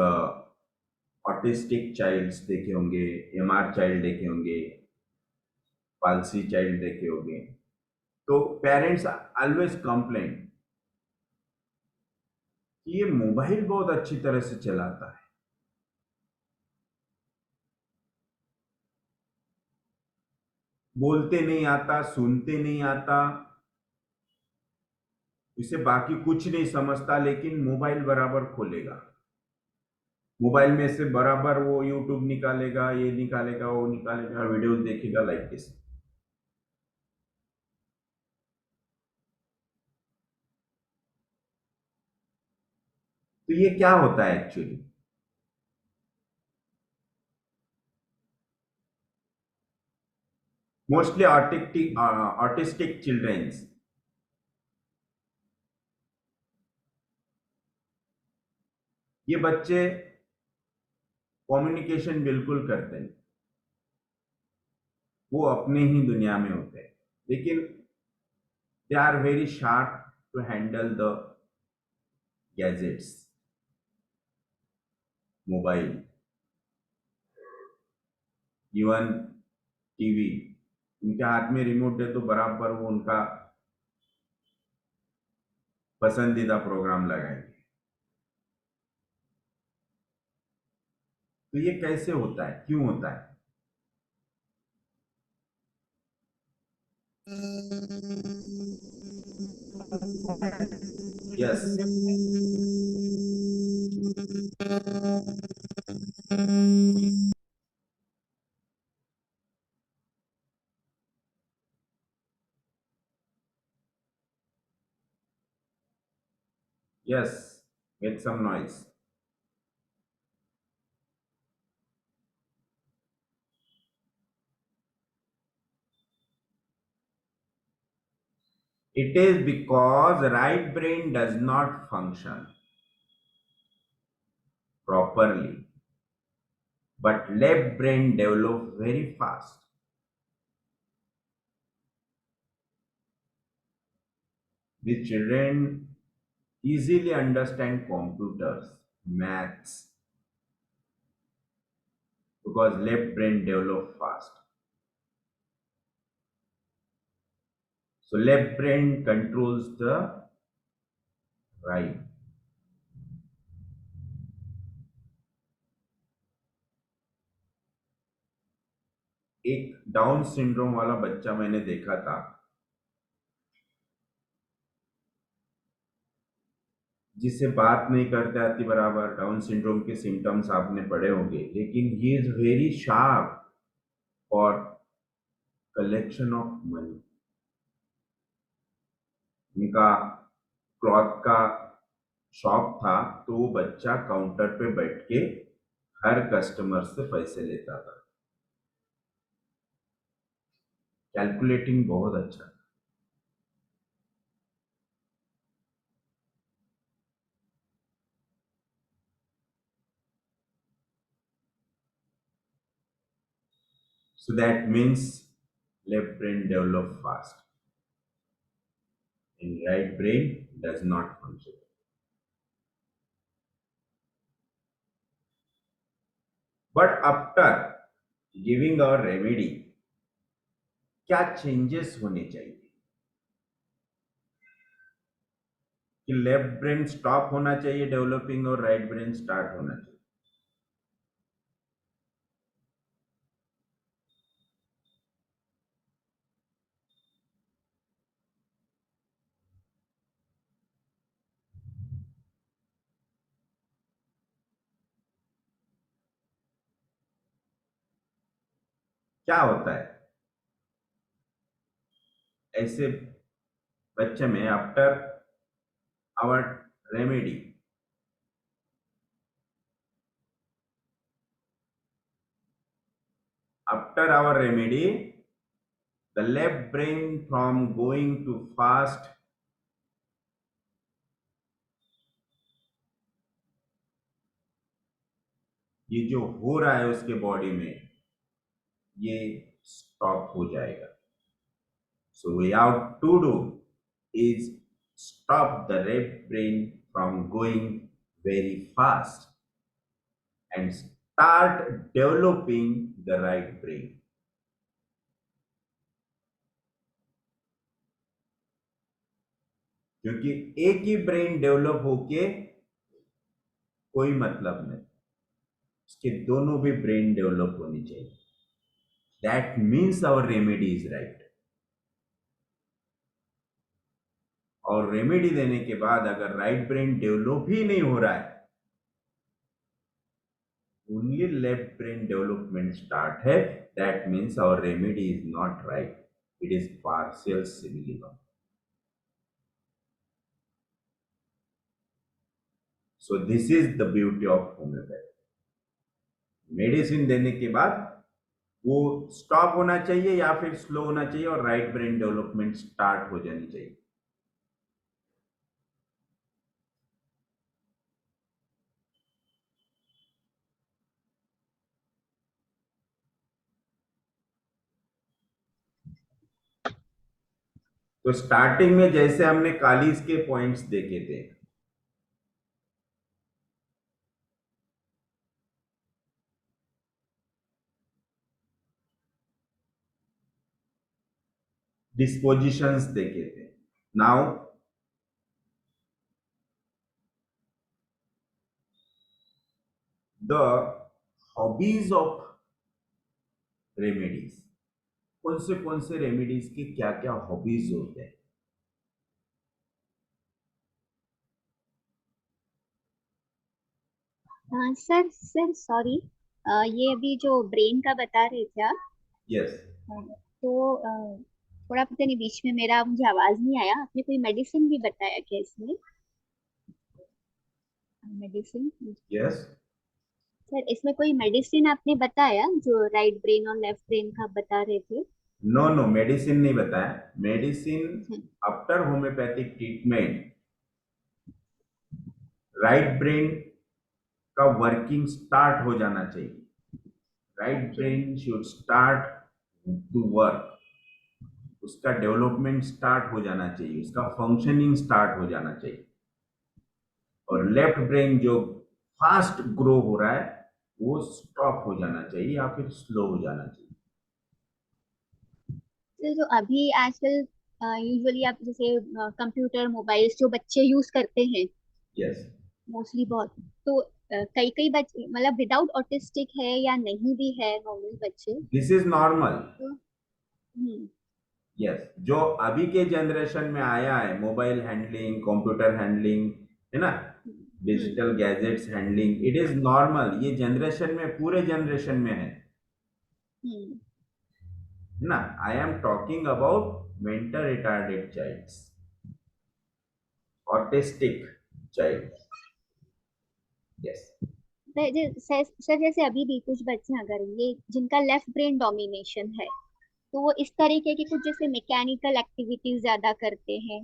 ऑटिस्टिक चाइल्ड्स देखे होंगे, एमआर चाइल्ड देखे होंगे, पाल्सी चाइल्ड देखे होंगे, तो पेरेंट्स ऑलवेज कंप्लेन कि ये मोबाइल बहुत अच्छी तरह से चलाता है. बोलते नहीं आता, सुनते नहीं आता, इसे बाकी कुछ नहीं समझता, लेकिन मोबाइल बराबर खोलेगा. मोबाइल में से बराबर वो यूट्यूब निकालेगा, ये निकालेगा, वो निकालेगा, वीडियोस देखेगा, लाइक दिस. तो ये क्या होता है एक्चुअली? मोस्टली ऑटिस्टिक चिल्ड्रंस, ये बच्चे कम्युनिकेशन बिल्कुल करते हैं, वो अपने ही दुनिया में होते हैं, लेकिन they are very sharp to handle the gadgets, mobile, even TV. उनके हाथ में रिमोट है तो बराबर वो उनका पसंदीदा प्रोग्राम लगाएंगे। तो ये कैसे होता है, क्यों होता है? Yes, yes, make some noise. It is because right brain does not function properly, but left brain develop very fast. The children easily understand computers, maths, because left brain develop fast. So left brain controls the right. एक down syndrome वाला बच्चा मैंने देखा था, जिसे बात नहीं करते आती बराबर। डाउन सिंड्रोम के सिम्टम्स आपने पढ़े होंगे, लेकिन he is very sharp for collection of money. उनका क्लॉथ का शॉप था, तो वो बच्चा काउंटर पे बैठ के हर कस्टमर से पैसे लेता था। कैलकुलेटिंग बहुत अच्छा। So that means left brain develop fast and right brain does not function. But after giving our remedy, क्या चेंजेस होने चाहिए कि लेफ्ट ब्रेन स्टॉप होना चाहिए डेवलपिंग और राइट ब्रेन स्टार्ट होना चाहिए? क्या होता है ऐसे बच्चे में after our remedy? After our remedy, the left brain from going to fast ये जो हो रहा है उसके बॉडी में, ये स्टॉप हो जाएगा। So we have to do is stop the left brain from going very fast and start developing the right brain. क्योंकि एक ही ब्रेन डेवलप होके कोई मतलब नहीं, उसके दोनों भी ब्रेन डेवलप होनी चाहिए। That means our remedy is right. और रेमेडी देने के बाद अगर राइट ब्रेन डेवलप ही नहीं हो रहा है, only left brain development start है, that means our remedy is not right, it is partial similimum. So this is the beauty of homeopathy. Medicine देने के बाद वो स्टॉप होना चाहिए या फिर स्लो होना चाहिए और राइट ब्रेन डेवलपमेंट स्टार्ट हो जानी चाहिए। तो स्टार्टिंग में जैसे हमने कालीज के पॉइंट्स देखे थे, डिस्पोजिशंस देखे थे। Now the hobbies of remedies, कौन से रेमेडीज के क्या क्या हॉबीज होते हैं? सर सर सॉरी, ये अभी जो ब्रेन का बता रहे थे आप, यस, तो थोड़ा पता नहीं बीच में मेरा मुझे आवाज नहीं आया, आपने कोई मेडिसिन भी बताया क्या इसमें? मेडिसिन? यस, सर इसमें कोई मेडिसिन आपने बताया जो राइट ब्रेन और लेफ्ट ब्रेन का बता रहे थे? नो नो, मेडिसिन नहीं बताया। Medicine after homoeopathic treatment right brain का वर्किंग स्टार्ट हो जाना चाहिए। Right brain should start to work, उसका डेवलपमेंट स्टार्ट हो जाना चाहिए, उसका फंक्शनिंग स्टार्ट हो जाना चाहिए। और लेफ्ट ब्रेन जो फास्ट ग्रो हो रहा है वो स्टॉप हो जाना चाहिए या फिर स्लो हो जाना चाहिए। तो अभी आजकल यूजुअली आप जैसे कंप्यूटर मोबाइल्स जो बच्चे यूज करते हैं, यस, मोस्टली बहुत, तो कई कई बच्चे मतलब विदाउट ऑटिस्टिक है या नहीं भी है नॉर्मल बच्चे? This is normal. तो यस, जो अभी के जनरेशन में आया है, मोबाइल हैंडलिंग, कंप्यूटर हैंडलिंग, है ना, digital gadgets handling, it is normal. ये जनरेशन में, पूरे जनरेशन में है ना। I am talking about mental retarded childs, autistic child. Yes sir जैसे अभी भी कुछ बच्चे अगर ये जिनका लेफ्ट ब्रेन डोमिनेशन है, तो वो इस तरीके की कुछ जैसे मैकेनिकल एक्टिविटीज ज्यादा करते हैं,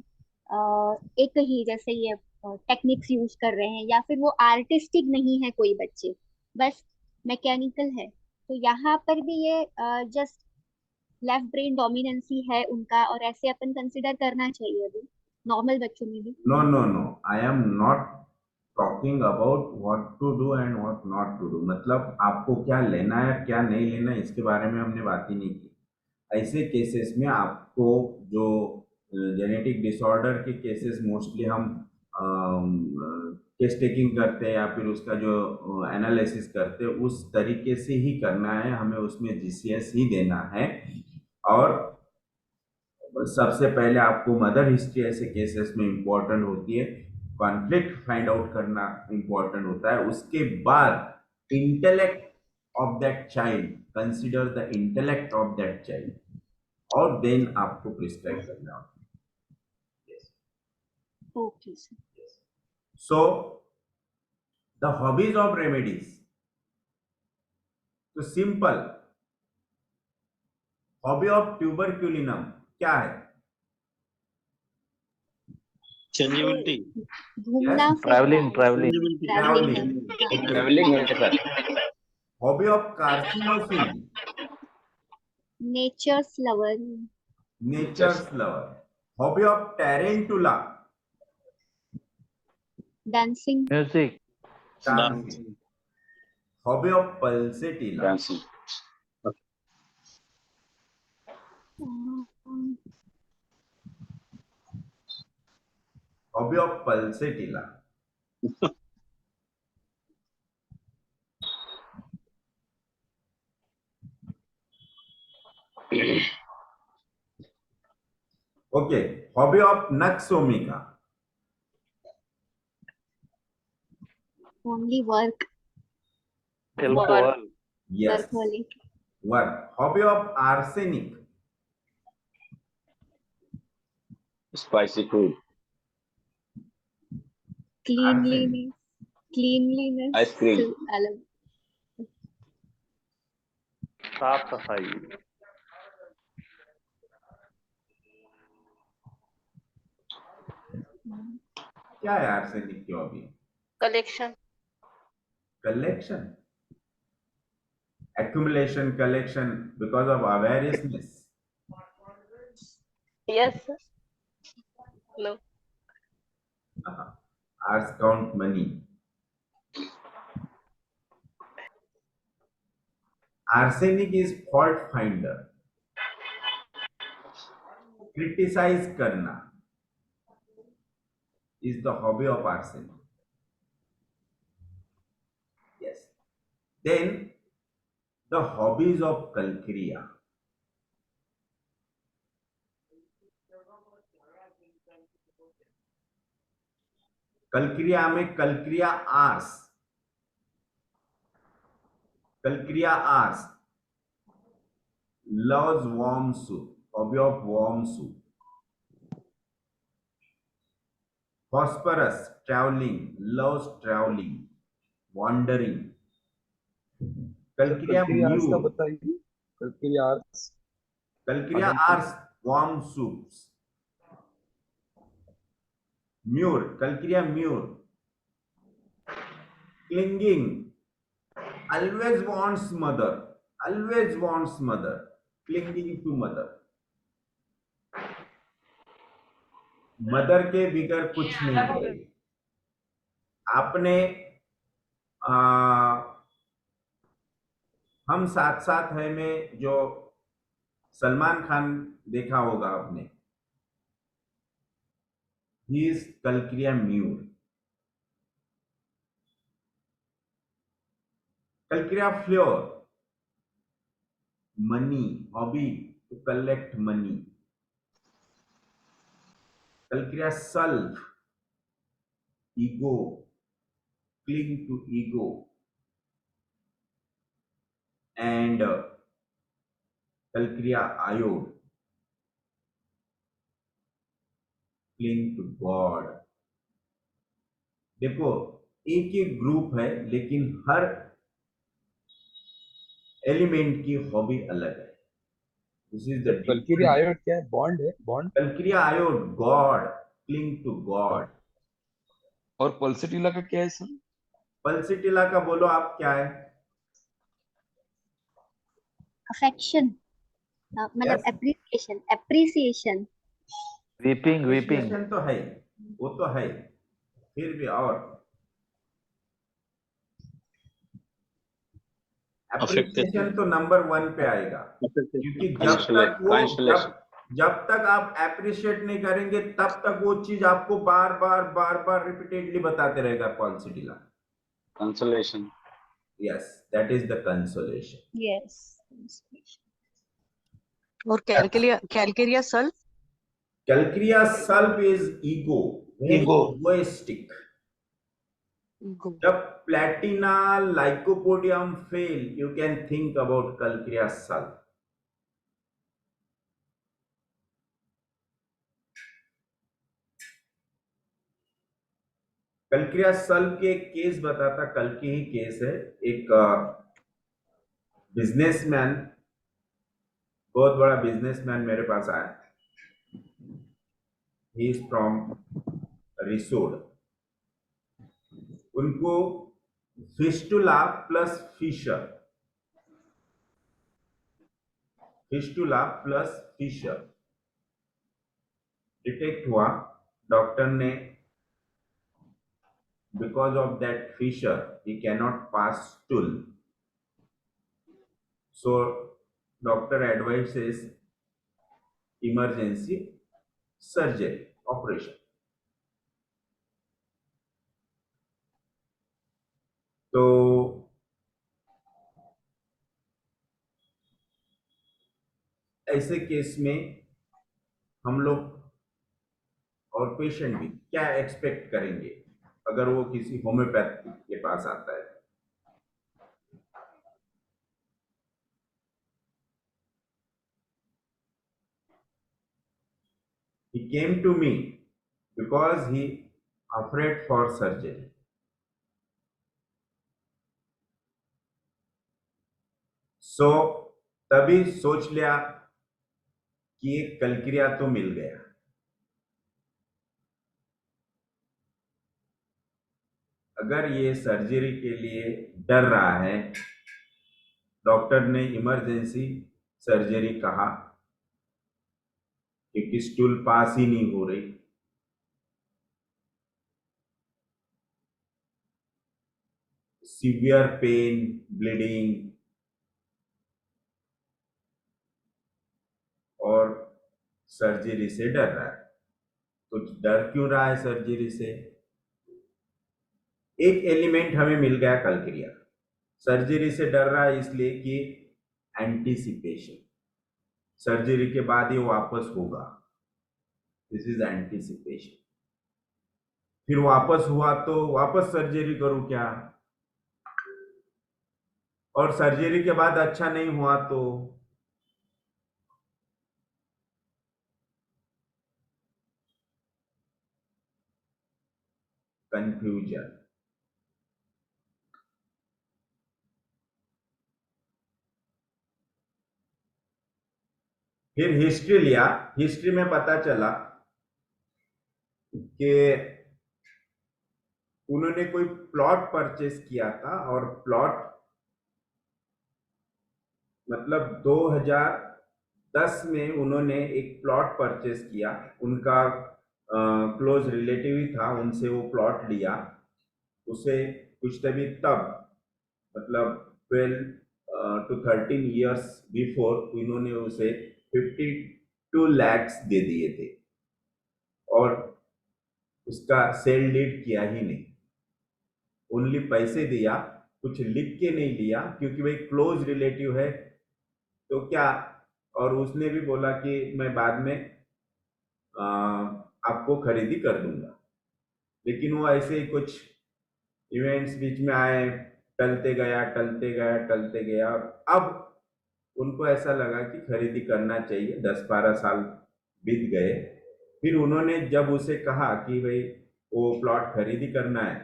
एक ही जैसे ये टेक्निक्स यूज कर रहे हैं, या फिर वो आर्टिस्टिक नहीं है कोई बच्चे, बस मैकेनिकल है, तो यहाँ पर भी ये जस्ट लेफ्ट ब्रेन डोमिनेंसी है उनका, और ऐसे अपन कंसिडर करना चाहिए अभी नॉर्मल बच्चों में भी? No no no, I am not talking about what to do and what not to do. मतलब आपको क्या लेना है क्या नहीं लेना है इसके बारे में हमने बात ही नहीं की। ऐसे केसेस में आपको जो जेनेटिक डिसऑर्डर के केसेस मोस्टली हम केस टेकिंग करते हैं या फिर उसका जो एनालिसिस करते हैं उस तरीके से ही करना है, हमें उसमें जीसीएस ही देना है। और सबसे पहले आपको मदर हिस्ट्री ऐसे केसेस में इम्पोर्टेंट होती है, कॉन्फ्लिक्ट फाइंड आउट करना इम्पोर्टेंट होता है। उसके बाद intellect of that child, consider the intellect of that child, और देन आपको प्रिस्क्राइब करना होता है। Okay sir. So the hobbies of remedies, तो सिंपल हॉबी ऑफ ट्यूबरक्यूलिनम क्या है? संजीवनी, घूमना, ट्रैवलिंग ट्रैवलिंग है sir. Hobby of carcinosin, nature's lover, nature's lover. Hobby of tarentula, dancing, music, dancing. Hobby of pulsatilla, dancing. Hobby of pulsatilla. Okay, hobby of nux vomica, only work, alcohol, yes, workaholic, work. Hobby of arsenic, spicy food, cleanliness, cleanliness, ice cream, अलग, साफ सफाई, क्या है arsenic की hobby? Collection, Collection, accumulation, collection because of avariciousness. yes, no, Ars count money. Arsenic is fault finder. Criticize करना is the hobby of arsenic. Yes. Then the hobbies of Kalkriya. Kalkriya में Kalkriya hours. Kalkriya hours. Loves warm soup. Hobby of warm soup. Phosphorus, traveling. Loves traveling. Wandering. Kalkriya कल के hours का Mew. बताइए, कल के hours Kalkriya hours. Warm soups. Mure. Kalkriya Mure. Clinging. Always wants mother. Always wants mother. Clinging to mother. Mother के बिगर कुछ नहीं करेगी. आपने हम साथ साथ है में जो सलमान खान देखा होगा आपने. He is calcarea mur. Calcarea fluor. Money. Hobby to collect money. Calcarea sulph. Ego. Cling to ego. And calcarea iod. Cling to God. देखो एक ही ग्रुप है लेकिन हर एलिमेंट की हॉबी अलग है. This is the calcarea iod क्या है? Bond है, bond. Calcarea iod God. Cling to God. और पल्सेटिला का क्या है सर? पल्सिटिला का बोलो आप क्या है? अफेक्शन, मतलब appreciation. Appreciation. Weeping weeping Appreciation तो है ही, वो तो है ही. फिर भी और एप्रिसिएशन तो नंबर 1 पे आएगा. क्योंकि जब तक आप एप्रिशिएट नहीं करेंगे तब तक वो चीज आपको बार बार रिपीटेडली बताते रहेगा. Pulsatilla. Consolation. Yes, that is the consolation. Yes. और calcarea sulph. Calcarea sulph is ego. Egoistic. जब platina lycopodium fail, you can think about calcarea sulph. Calcarea sulph के एक केस बताता. कल की ही केस है. एक बिजनेसमैन, बहुत बड़ा बिजनेसमैन मेरे पास आया. He is from Risod. उनको fistula plus fissure. Fistula plus fissure detect हुआ. डॉक्टर ने because of that fissure he cannot pass stool, so doctor advises emergency surgery, operation. तो ऐसे केस में हम लोग और पेशेंट भी क्या एक्सपेक्ट करेंगे अगर वो किसी होम्योपैथ के पास आता है? He came to me because he afraid for surgery. So तभी सोच लिया कि एक कैलक्रिया तो मिल गया. अगर ये सर्जरी के लिए डर रहा है, डॉक्टर ने इमरजेंसी सर्जरी कहा क्योंकि स्टूल पास ही नहीं हो रही. सीवियर पेन, ब्लीडिंग और सर्जरी से डर रहा है. तो डर क्यों रहा है सर्जरी से? एक एलिमेंट हमें मिल गया कैलक्रिया. सर्जरी से डर रहा है इसलिए कि एंटीसिपेशन, सर्जरी के बाद ये वापस होगा, दिस इज एंटीसिपेशन। फिर वापस हुआ तो वापस सर्जरी करूं क्या, और सर्जरी के बाद अच्छा नहीं हुआ तो कंफ्यूजन। फिर हिस्ट्री लिया, हिस्ट्री में पता चला कि उन्होंने कोई प्लॉट परचेस किया था, और प्लॉट मतलब 2010 में उन्होंने एक प्लॉट परचेस किया, उनका क्लोज रिलेटिव ही था, उनसे वो प्लॉट लिया, उसे कुछ तभी तब मतलब 12 to 13 years बिफोर इन्होंने उसे 52 lakhs दे दिए थे, और उसका सेल डीड किया ही नहीं, ओनली पैसे दिया, कुछ लिख के नहीं लिया, क्योंकि भाई क्लोज रिलेटिव है तो क्या। और उसने भी बोला कि मैं बाद में आपको खरीदी कर दूंगा, लेकिन वो ऐसे ही कुछ इवेंट्स बीच में आए, टलते गया टलते गया टलते गया, और अब उनको ऐसा लगा कि खरीदी करना चाहिए। 10-12 साल बीत गए, फिर उन्होंने जब उसे कहा कि भाई वो प्लॉट खरीदी करना है,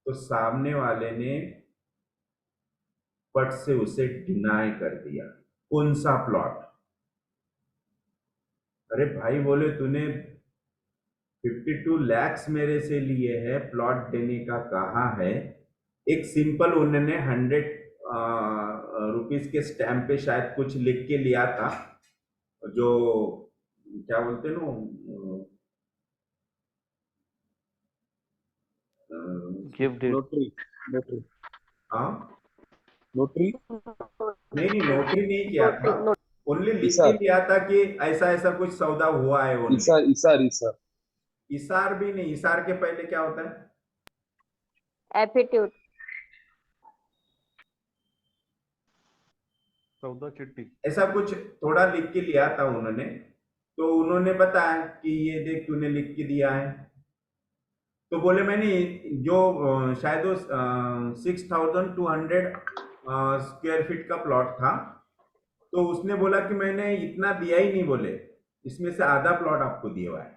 तो सामने वाले ने पट से उसे डिनाई कर दिया। कौन सा प्लॉट? अरे भाई, बोले तूने 52 lakhs मेरे से लिए है, प्लॉट देने का कहा है। एक सिंपल उन्होंने 100 रुपीस के स्टैम्प पे शायद कुछ लिख के लिया था, जो क्या बोलते हैं ना, गिफ्ट डीड। नोटरी, नोटरी, हाँ नोटरी, नहीं, नोटरी नहीं किया था, ओनली लिख के इसार, लिया था कि ऐसा ऐसा कुछ सौदा हुआ है। ओनली इसार, इसार, इसार। इसार भी नहीं, इसार के पहले क्या होता है? एफिट्यूड। सौदा चिट्ठी। ऐसा कुछ थोड़ा लिख के लिया था उन्होंने, तो उन्होंने बताया कि ये देख तूने लिख के दिया है। तो बोले मैंने जो शायद वो 6200 स्क्वायर फीट का प्लॉट था, तो उसने बोला कि मैंने इतना दिया ही नहीं, बोले इसमें से आधा प्लॉट आपको दिया हुआ है।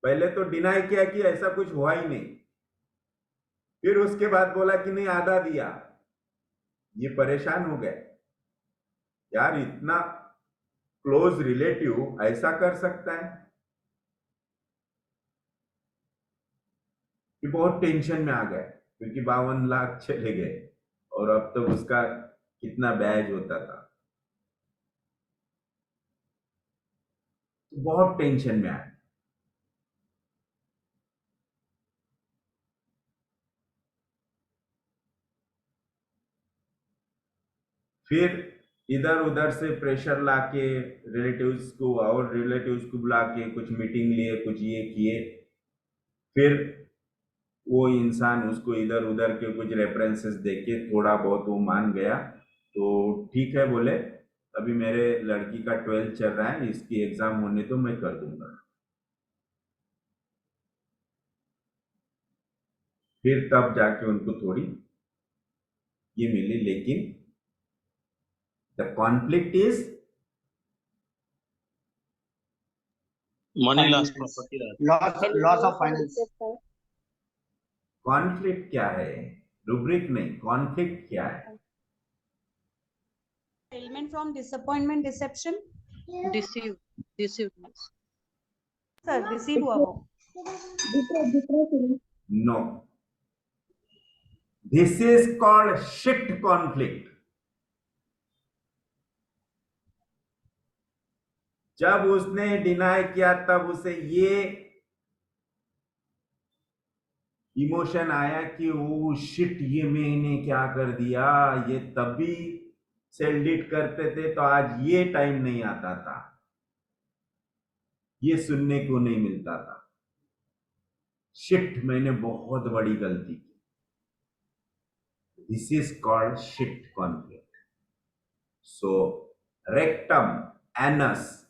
पहले तो डिनाई किया कि ऐसा कुछ हुआ ही नहीं, फिर उसके बाद बोला कि नहीं आधा दिया। ये परेशान हो गए, यार इतना क्लोज रिलेटिव ऐसा कर सकता है? कि बहुत टेंशन में आ गए, क्योंकि 52 लाख चले गए, और अब तक उसका कितना बैज होता था, तो बहुत टेंशन में आए। फिर इधर उधर से प्रेशर लाके रिलेटिव्स को और रिलेटिव्स को बुला के कुछ मीटिंग लिए, कुछ ये किए, फिर वो इंसान उसको इधर उधर के कुछ रेफरेंसेस देके थोड़ा बहुत वो मान गया। तो ठीक है बोले, अभी मेरे लड़की का 12th चल रहा है, इसकी एग्जाम होने तो मैं कर दूंगा। फिर तब जाके उनको थोड़ी ये मिली, लेकिन the conflict is money loss, property loss. Loss of finance. Conflict क्या है? रुब्रिक नहीं, कॉन्फ्लिक्ट क्या है? Ailment from disappointment, deception. Deceive deceive Sir, deceive हुआ वो। No, this is called shift conflict. जब उसने डिनाई किया तब उसे ये इमोशन आया कि ओ शिट, ये मैंने क्या कर दिया, ये तभी सेल डीड करते थे तो आज ये टाइम नहीं आता था, ये सुनने को नहीं मिलता था। शिट, मैंने बहुत बड़ी गलती की। This is called shit conflict. So rectum, anus,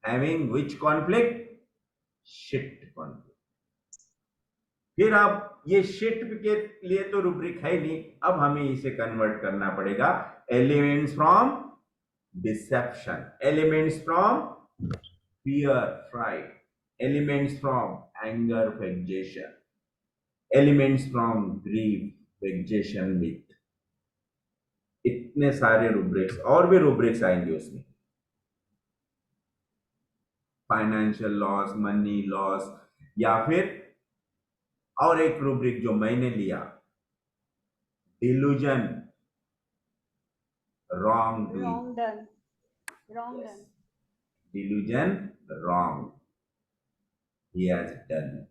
having which conflict? Shit conflict. फिर आप ये शिट के लिए तो रूब्रिक है नहीं, अब हमें इसे कन्वर्ट करना पड़ेगा elements from deception, elements from fear, fright, elements from anger, vexation, elements from grief, vexation, myth. इतने सारे रूब्रिक्स, और भी रूब्रिक्स आएंगे उसमें, फाइनेंशियल लॉस, मनी लॉस, या फिर और एक रूब्रिक जो मैंने लिया, delusion, wrong doing, wrong done. delusion, wrong, he has done,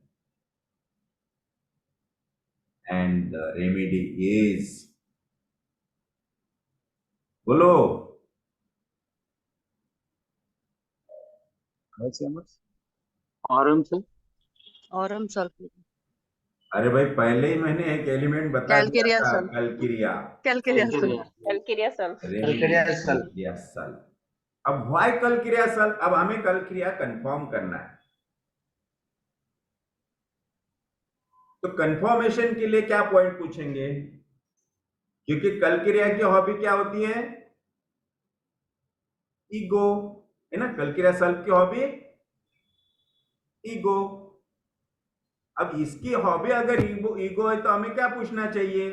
and the remedy is, बोलो, Aurum sir. Aurum sulfur. अरे भाई पहले ही मैंने एक एलिमेंट बता दिया Calcarea था, sul. कलकिरिया, Calcarea sul. Calcarea sul. कलकिरिया सल। अब व्हाई कलकिरिया सल? अब हमें कलकिरिया कंफर्म करना है, तो कंफर्मेशन के लिए क्या पॉइंट पूछेंगे? क्योंकि कलकिरिया की हॉबी क्या होती है? ईगो, है ना? कलकिरिया सल्फ की हॉबी ईगो। अब इसकी हॉबी अगर ईगो है तो हमें क्या पूछना चाहिए?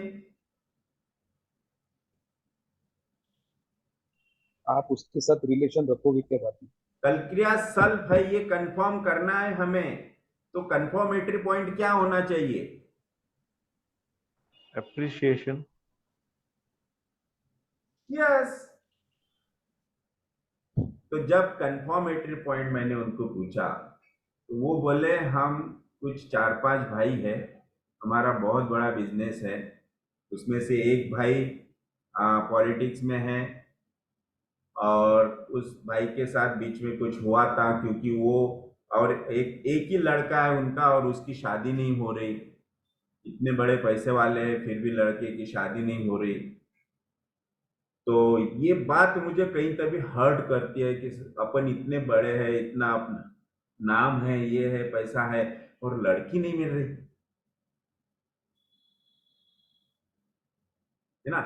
आप उसके साथ रिलेशन रखोगे क्या बात में? कलकिरिया सल्फ है, ये कंफर्म करना है हमें, तो कंफर्मेटरी पॉइंट क्या होना चाहिए? Appreciation. यस। तो जब कंफर्मेटरी पॉइंट मैंने उनको पूछा तो वो बोले हम कुछ 4-5 भाई है, हमारा बहुत बड़ा बिजनेस है, उसमें से एक भाई पॉलिटिक्स में है, और उस भाई के साथ बीच में कुछ हुआ था, क्योंकि वो और एक ही लड़का है उनका और उसकी शादी नहीं हो रही, इतने बड़े पैसे वाले हैं फिर भी लड़के की शादी नहीं हो रही। तो ये बात मुझे कहीं तभी हर्ट करती है कि अपन इतने बड़े हैं, इतना नाम है, ये है, पैसा है, और लड़की नहीं मिल रही, है ना?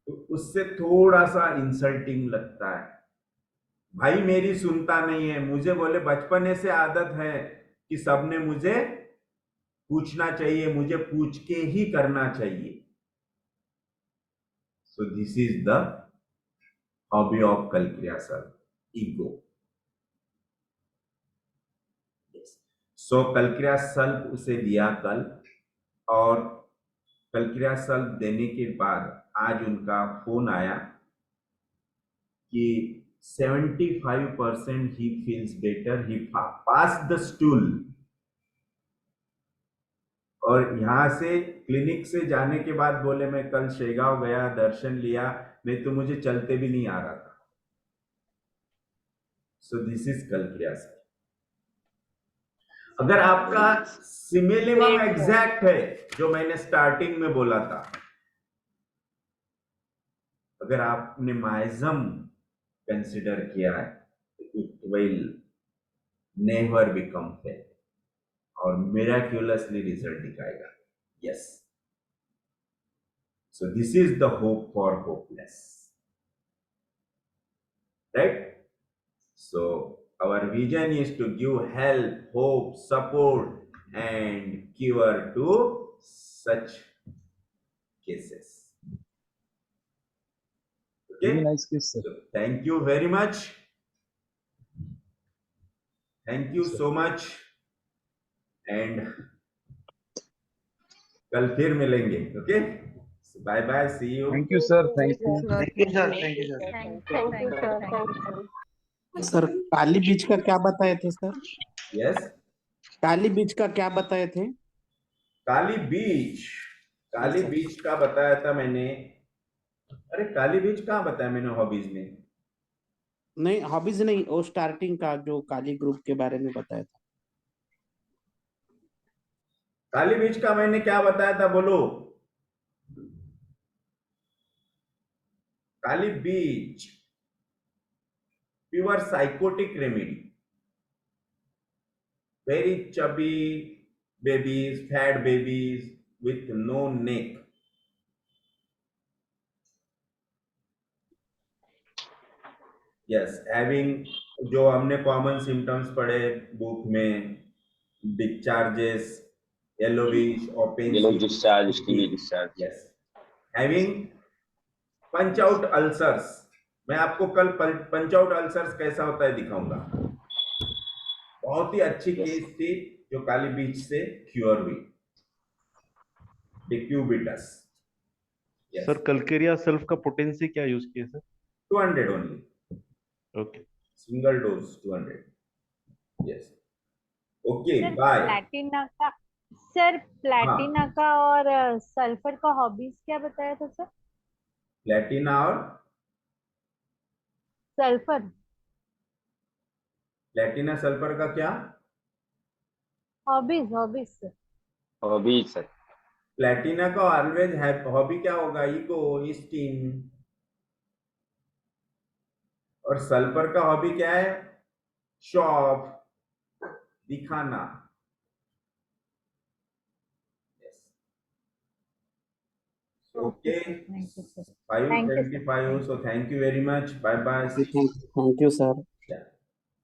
तो उससे थोड़ा सा इंसल्टिंग लगता है। भाई मेरी सुनता नहीं है, मुझे बोले बचपने से आदत है कि सबने मुझे पूछना चाहिए, मुझे पूछ के ही करना चाहिए। So this is the hobby of calcarea sulph, ego. So calcarea sulph उसे दिया कल, और कलकिरिया सल्फ देने के बाद आज उनका फोन आया कि 75% he feels better, he passed the stool। और यहाँ से क्लिनिक से जाने के बाद बोले मैं कल शेगांव गया, दर्शन लिया, नहीं तो मुझे चलते भी नहीं आ रहा था। So this is calcarea sulph. अगर आपका सिमिलिमम एग्जैक्ट है जो मैंने स्टार्टिंग में बोला था, अगर आपने माइजम कंसिडर किया है, it will never become fail और मिराक्युलसली रिजल्ट दिखाएगा। Yes, so this is the hope for hopeless, right? So our vision is to give help, hope, support and cure to such cases. Okay, Very nice case, sir. so thank you very much, thank you so much, and कल फिर मिलेंगे। Okay, bye bye, see you. Thank you, sir. Thank you. Thank you, sir. Thank you, sir. Sir kali bich का क्या बताए थे sir? Yes, काली bich का क्या बताए थे? काली बीज, काली बीज का बताया था मैंने। अरे काली बीज कहाँ बताया मैंने हॉबीज में? नहीं हॉबीज नहीं, वो स्टार्टिंग का जो काली ग्रुप के बारे में बताया था। काली बीज का मैंने क्या बताया था, बोलो? Kali Beach, pure psychotic remedy. Very chubby babies, fat babies with no neck. Yes, having जो हमने कॉमन सिम्टम्स पढ़े बुक में, डिस्चार्जेस, येलोविश और Yellow discharge, stingy discharge. Yes, having punch out ulcers. मैं आपको कल पंच आउट अल्सर्स कैसा होता है दिखाऊंगा. बहुत ही अच्छी केस थी जो काली बीच से क्योर हुई, डिक्यूबिटस. सर कलकेरिया सेल्फ का पोटेंसी क्या यूज किया sir? 200 only. Okay, single dose 200. Yes, okay, sir bye. Platina का और सल्फर का हॉबीज क्या बताया था सर? प्लेटिना और सल्फर, प्लेटिना सल्फर का क्या? Hobbies sir. Hobbies, sir. Platina का ऑलवेज है हॉबी क्या होगा? Ego, esteem. और सल्फर का हॉबी क्या है? शो ऑफ, दिखाना. Okay, thank you sir. 5:25. So thank you very much. Bye bye. Thank you, sir.